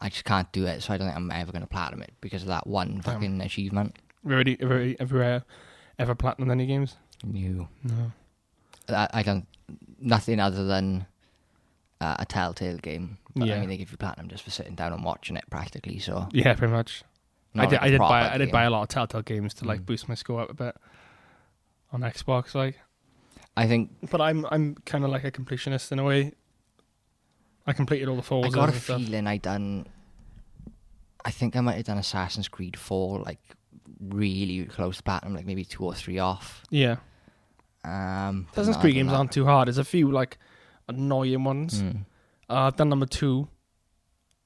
I just can't do it, so I don't think I'm ever going to platinum it because of that one fucking achievement. Have you ever platinumed any games? No. I don't. Nothing other than a Telltale game. But yeah. I mean, they give you platinum just for sitting down and watching it practically. So yeah, pretty much. I did buy a lot of Telltale games to like boost my score up a bit on Xbox. Like, I think, but I'm kind of like a completionist in a way. I completed all the Forzas. I got a feeling I think I might have done Assassin's Creed 4 like really close to platinum, like maybe 2 or 3 off. Yeah. Assassin's Creed games aren't too hard. There's a few like annoying ones. I've done number 2.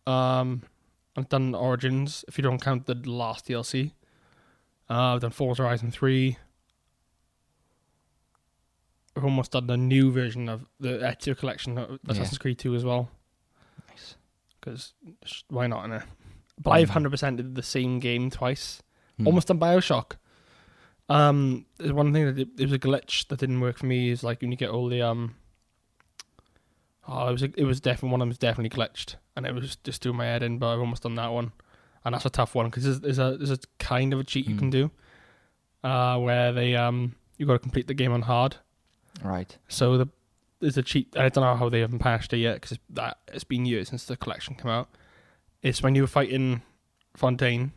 I've done Origins, if you don't count the last DLC. I've done Forza Horizon 3. I've almost done the new version of the Ezio collection of Assassin's Creed 2 as well. Nice. Because why not, innit? But I've 100% did the same game twice. Almost done Bioshock. There's one thing that it was a glitch that didn't work for me is like when you get all the it was definitely one of them was definitely glitched and it was just doing my head in, but I've almost done that one, and that's a tough one because there's a kind of a cheat you can do, where they you got to complete the game on hard. Right. So there's a cheat. I don't know how they haven't patched it yet because it's been years since the collection came out. It's when you were fighting Fontaine.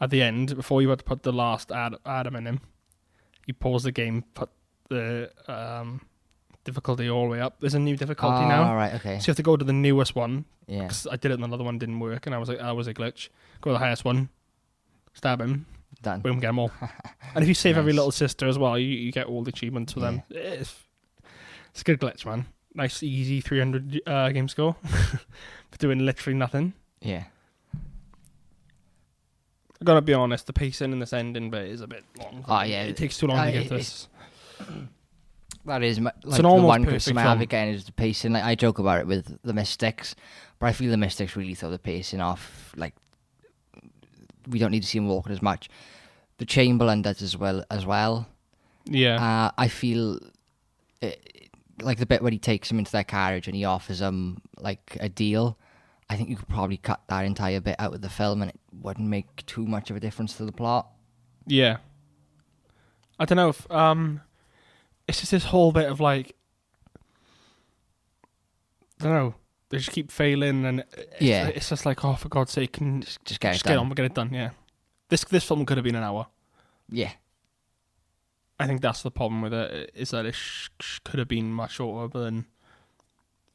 At the end, before you had to put the last Adam in him, you pause the game, put the difficulty all the way up. There's a new difficulty now. All right, okay. So you have to go to the newest one. Yeah. Because I did it and another one didn't work, and I was like, that was a glitch. Go to the highest one, stab him, done. Boom, get them all. And if you save every little sister as well, you get all the achievements for them. It's a good glitch, man. Nice, easy 300 game score for doing literally nothing. Yeah. I've got to be honest, the pacing in this ending bit is a bit long. Oh, yeah. It takes too long to get this. That is, like, the one criticism I have again is the pacing. Like, I joke about it with the Mystics, but I feel the Mystics really throw the pacing off. Like, we don't need to see him walking as much. The Chamberlain does as well. Yeah. I feel like the bit where he takes him into their carriage and he offers him like a deal. I think you could probably cut that entire bit out of the film and it wouldn't make too much of a difference to the plot. Yeah. I don't know if it's just this whole bit of like, I don't know, they just keep failing and it's just like, oh, for God's sake, can just get on, we'll get it done. Yeah. This film could have been an hour. Yeah. I think that's the problem with it, is that it could have been much shorter, but then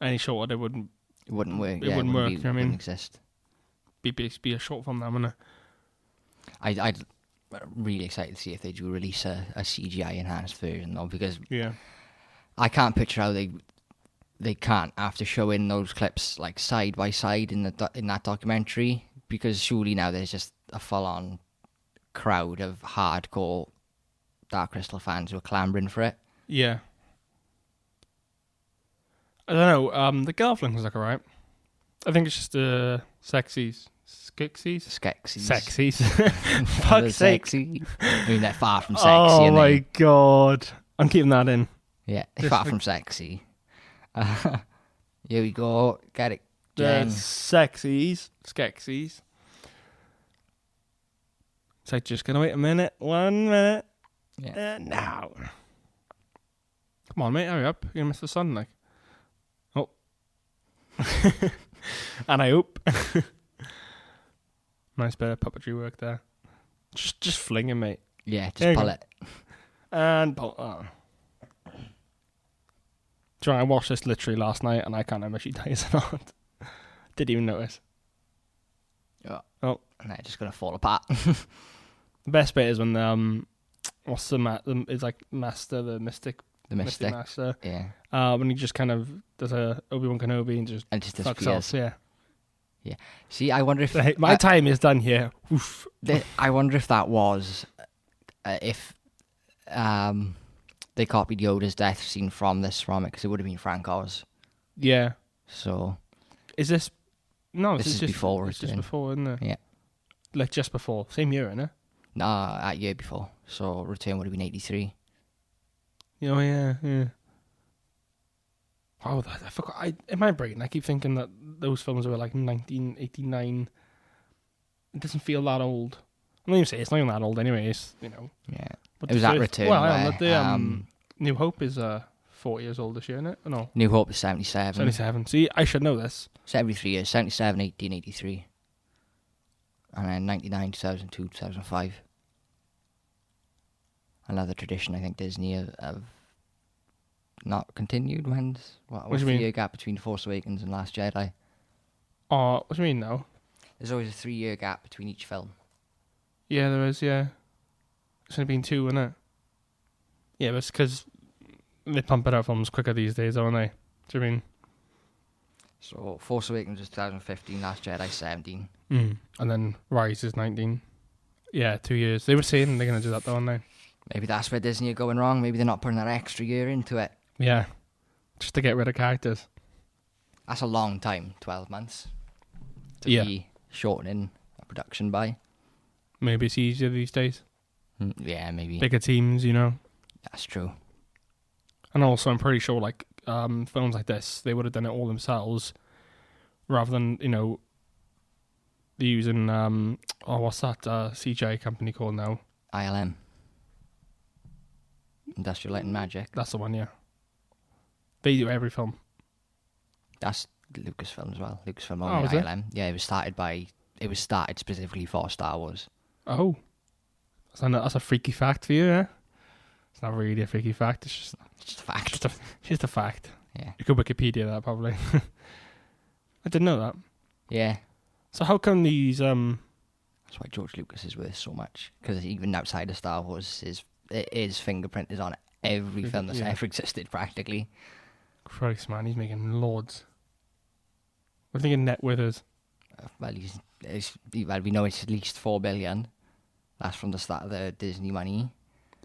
any shorter it wouldn't work. It wouldn't work. You know what I mean? Wouldn't exist. Be a short film now, wouldn't it? I'd really excited to see if they do release a CGI enhanced version though, because I can't picture how they can't after showing those clips like side by side in that documentary, because surely now there's just a full on crowd of hardcore Dark Crystal fans who are clambering for it. Yeah. I don't know. The girlfriend look alright. I think it's just sexies. Sexies. Fuck's sake. Sexy. I mean, they're far from sexy. Oh my God. I'm keeping that in. Yeah, it's far from sexy. Here we go. Get it, Jen. Sexies. Skexies. So just gonna wait a minute. 1 minute. Yeah. Now. Come on, mate. Hurry up. You're gonna miss the sun, like. Oh. And I hope. Nice bit of puppetry work there. Just fling him, mate. Yeah, just pull it. And pull. Oh. I watched this literally last night, and I can't remember if she dies or not. Didn't even notice. Oh. And they're just gonna fall apart. The best bit is when what's it's like Master the Mystic The Mystic Master. Yeah. When he just kind of does a Obi-Wan Kenobi and just fucks off. Yeah. See, I wonder if my time is done here. Oof. I wonder if that was if they copied Yoda's death scene from it, because it would have been Frank Oz. Yeah. So is this? No, this is just before. It's just before, isn't it? Yeah. Like just before, same year, isn't it? Nah, that year before. So Return would have been 83. Oh yeah. Oh, I forgot. In my brain, I keep thinking that those films were like 1989. It doesn't feel that old. I'm not even saying it's not even that old, anyways. You know. Yeah. But it was that Return. Well, New Hope is 40 years old this year, isn't it? Or no. New Hope is 77. 77. See, I should know this. 73 years. 77, 18, 83. And then 99, 2002, 2005. Another tradition I think Disney have not continued. What's the year gap between Force Awakens and Last Jedi? Oh, what do you mean now? There's always a 3-year gap between each film. Yeah, there is, yeah. It's only been 2, isn't it? Yeah, but it's because they pump out films quicker these days, don't they? Do you mean? So, Force Awakens is 2015, Last Jedi 17. And then Rise is 19. Yeah, 2 years. They were saying they're going to do that, though, aren't they? Maybe that's where Disney are going wrong. Maybe they're not putting that extra year into it. Yeah, just to get rid of characters. That's a long time, 12 months. To be shortening a production by. Maybe it's easier these days. Yeah, maybe. Bigger teams, you know. That's true. And also, I'm pretty sure, like, films like this, they would have done it all themselves, rather than, you know, using, what's that CGI company called now? ILM. Industrial Light and Magic. That's the one, yeah. They do every film. That's Lucasfilm as well. Lucasfilm owned ILM. Yeah, it was started specifically for Star Wars. Oh. That's a freaky fact for you, yeah? It's not really a freaky fact, it's just a fact. Just a fact. Yeah. You could Wikipedia that, probably. I didn't know that. Yeah. So how come these... That's why George Lucas is worth so much. Because even outside of Star Wars, his fingerprint is on every film that's ever existed, practically. Christ, man, he's making loads. What do you think net worth is? Well, we know it's at least 4 billion. That's from the start of the Disney money.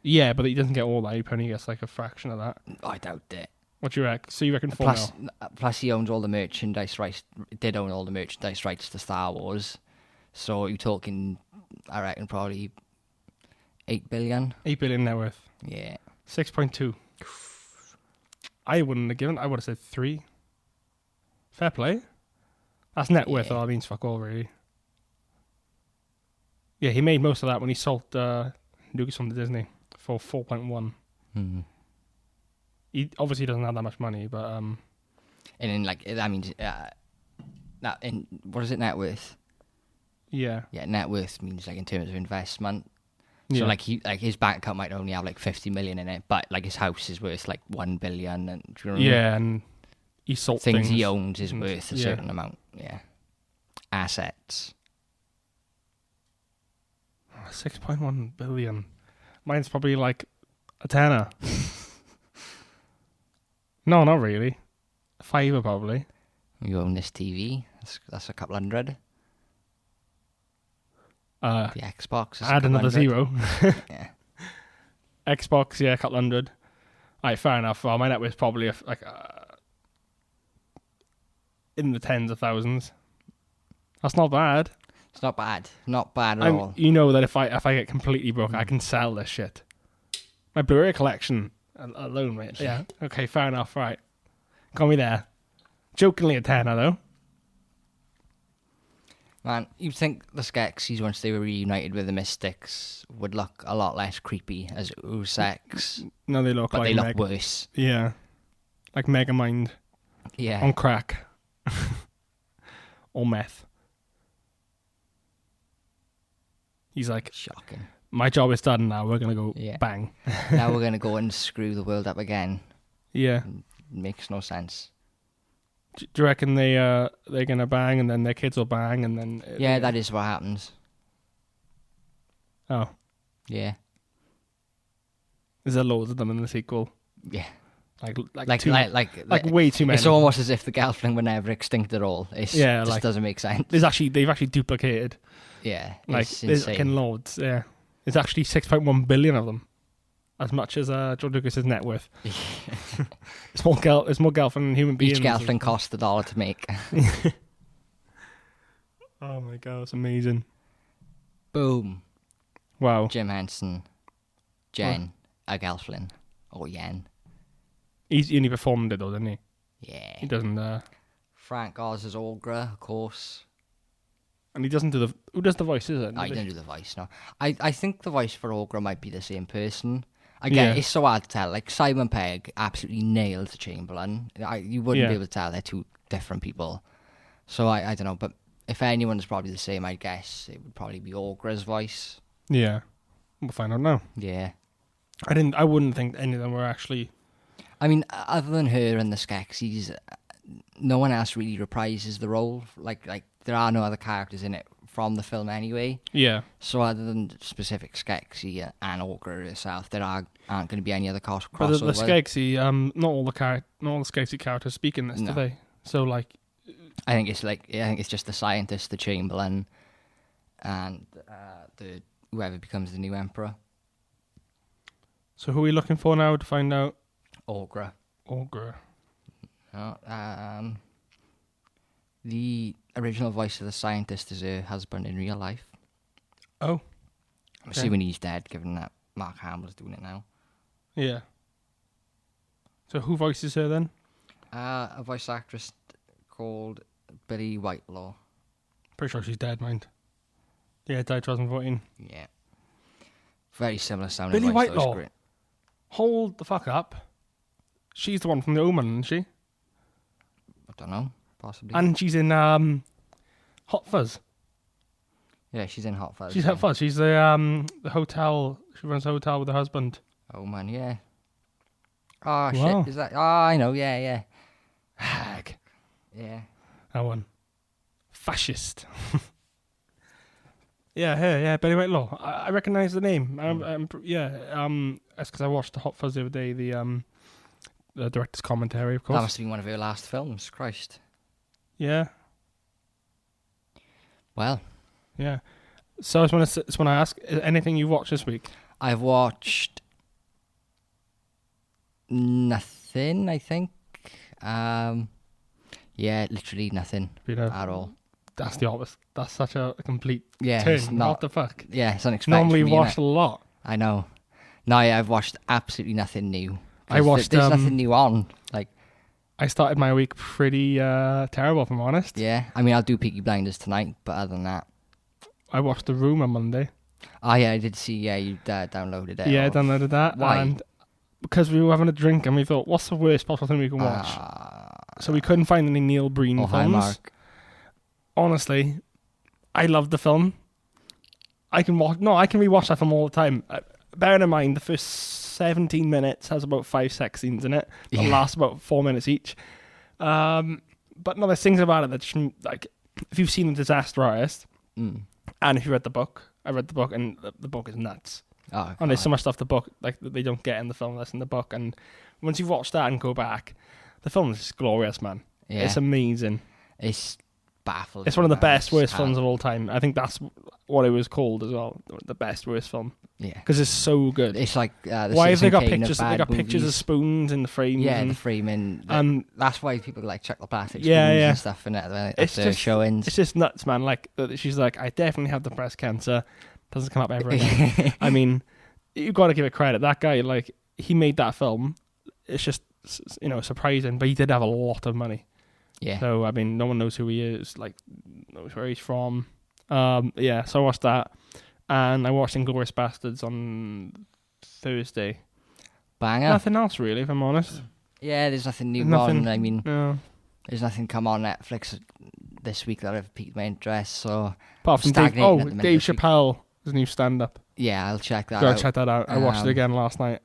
Yeah, but he doesn't get all that. He only gets like a fraction of that. I doubt it. What do you reckon? So you reckon 4 mil? Plus, he owns all the merchandise rights. Did own all the merchandise rights to Star Wars. So you're talking, I reckon, probably 8 billion. 8 billion net worth. Yeah. 6.2. I wouldn't have given. I would have said 3. Fair play. That's net worth. All that means fuck all, really. Yeah, he made most of that when he sold Lucasfilm to Disney for 4.1. Mm-hmm. He obviously doesn't have that much money, but and then that means what is it, net worth? Yeah. Yeah, net worth means like in terms of investment. So like his bank account might only have like 50 million in it, but like his house is worth like 1 billion, and do you know what I mean? And he sold things he owns is worth a certain amount. Yeah. Assets. 6.1 billion. Mine's probably like a tenner. No, not really. A fiver probably. You own this TV. That's a couple hundred. The Xbox is add another 0. Yeah. Xbox, yeah, a couple hundred. Alright, fair enough. Well, my net worth's probably in the tens of thousands. That's not bad. It's not bad. Not bad at all. You know that if I get completely broke, I can sell this shit. My Blu-ray collection alone, mate. Yeah. Okay, fair enough. Right. Got me there. Jokingly a tenner, though. Man, you'd think the Skeksis, once they were reunited with the Mystics, would look a lot less creepy as Useks. No, they look they look worse. Yeah. Like Megamind. Yeah. On crack. Or meth. He's like, shocking. My job is done now. We're going to go bang. Now we're going to go and screw the world up again. Yeah. It makes no sense. Do you reckon they're going to bang and then their kids will bang and then... Yeah, that is what happens. Oh. Yeah. Is there loads of them in the sequel? Yeah. Like way too many. It's almost as if the Gelfling were never extinct at all. It just doesn't make sense. They've actually duplicated. Yeah, there's fucking loads. Yeah, there's actually 6.1 billion of them, as much as George Lucas's net worth. It's more Gelfling than human beings. Each Gelfling cost $1 to make. Oh my god, it's amazing. Boom. Wow. Jim Henson, Jen, a Gelfling, or Yen. He only performed it though, didn't he? Yeah. He doesn't. Frank Oz is Ogre, of course. And he doesn't do the... Who does the voice, is it? No, he doesn't do the voice, no. I think the voice for Ogre might be the same person. Again, it's so hard to tell. Like, Simon Pegg absolutely nailed the Chamberlain. You wouldn't be able to tell they're two different people. So, I don't know. But if anyone's probably the same, I guess it would probably be Ogre's voice. Yeah. We'll find out now. Yeah. I wouldn't think any of them were actually... I mean, other than her and the Skeksis, no one else really reprises the role. Like there are no other characters in it from the film anyway. Yeah. So other than specific Skeksis and Ogre herself, there aren't going to be any other crossover. But the Skeksis, not all the Skeksis characters speak in this, do they? So like, I think it's just the scientist, the Chamberlain, and the whoever becomes the new emperor. So who are we looking for now to find out? Ogre. The original voice of the scientist is her husband in real life. Oh. Okay. I'm assuming he's dead, given that Mark Hamill's doing it now. Yeah. So who voices her then? A voice actress called Billy Whitelaw. Pretty sure she's dead, mind. Yeah, died 2014. Yeah. Very similar sounding Billy voice. Whitelaw. Great. Hold the fuck up. She's the one from The Omen, isn't she? I don't know. Possibly. And she's in Hot Fuzz. Yeah, she's in Hot Fuzz. She's Hot Fuzz. She's the hotel. She runs a hotel with her husband. Oh man, yeah. Oh wow. Shit! Is that? Oh, I know. Yeah. Hag. Yeah. That one. Fascist. Yeah, Billy Whitelaw. I recognise the name. That's because I watched the Hot Fuzz the other day. The director's commentary, of course. That must have been one of her last films. Christ. Yeah. Well. Yeah. So I just want to ask, anything you've watched this week? I've watched nothing, I think. Yeah, literally nothing at all. That's the opposite. That's such a complete turn. What the fuck? Yeah, it's unexpected. Normally watch a lot. I know. No, I've watched absolutely nothing new. I watched. There's nothing new on. Like, I started my week pretty terrible, if I'm honest. Yeah, I mean, I'll do Peaky Blinders tonight, but other than that, I watched The Room on Monday. Oh yeah, I did see. Yeah, you downloaded it. Yeah, I downloaded that. Why? And because we were having a drink and we thought, what's the worst possible thing we can watch? So we couldn't find any Neil Breen films. Hallmark. Honestly, I love the film. I can rewatch that film all the time. Bearing in mind, the first 17 minutes has about 5 sex scenes in it. That last about 4 minutes each. But no, there's things about it that just, like, if you've seen The Disaster Artist, and if you read the book, I read the book, and the book is nuts. Oh, and there's so much stuff the book that they don't get in the film that's in the book. And once you watch that and go back, the film is just glorious, man. Yeah. It's amazing. It's baffling. It's one of the best, worst films of all time. I think that's what it was called as well. The best, worst film. Yeah. Because it's so good. It's like why have they got pictures? They got pictures of spoons in the frame. Yeah, the framing. That's why people like check the plastic spoons and stuff in it. It's just showings. It's just nuts, man. Like she's like, I definitely have the breast cancer. Doesn't come up ever again. I mean, you got to give it credit. That guy, like, he made that film. It's just, surprising, but he did have a lot of money. Yeah. So I mean, no one knows who he is. Like, knows where he's from. So I watched that, and I watched Inglourious Bastards on Thursday. Banger. Nothing else really, if I'm honest. Yeah, there's nothing new on. I mean, no. There's nothing come on Netflix this week that have piqued my interest. So apart from Dave Chappelle, his new stand-up. Yeah, I'll check that out. Go check that out. I watched it again last night.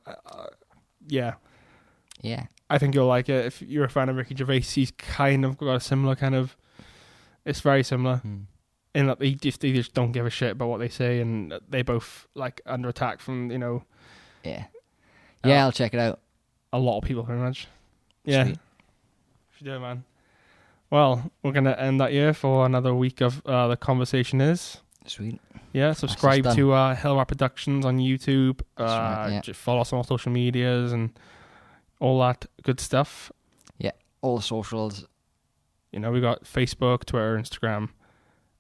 Yeah. I think you'll like it. If you're a fan of Ricky Gervais, he's kind of got a similar kind of... It's very similar. In that they just don't give a shit about what they say, and they both, like, under attack from, Yeah. Yeah, I'll check it out. a lot of people, pretty much. Yeah. Sweet. Should do it, man. Well, we're going to end that here for another week of The Conversation Is. Sweet. Yeah, subscribe to HillRat Productions on YouTube. Just follow us on all social medias and all that good stuff. Yeah, all the socials. We got Facebook, Twitter, Instagram.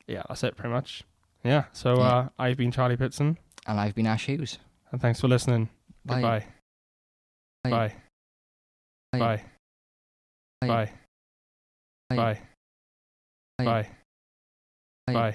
Yeah, that's it pretty much. Yeah, so I've been Charlie Pitson. And I've been Ash Hughes. And thanks for listening. Bye. Goodbye. Bye. Bye. Bye. Bye. Bye. Bye. Bye.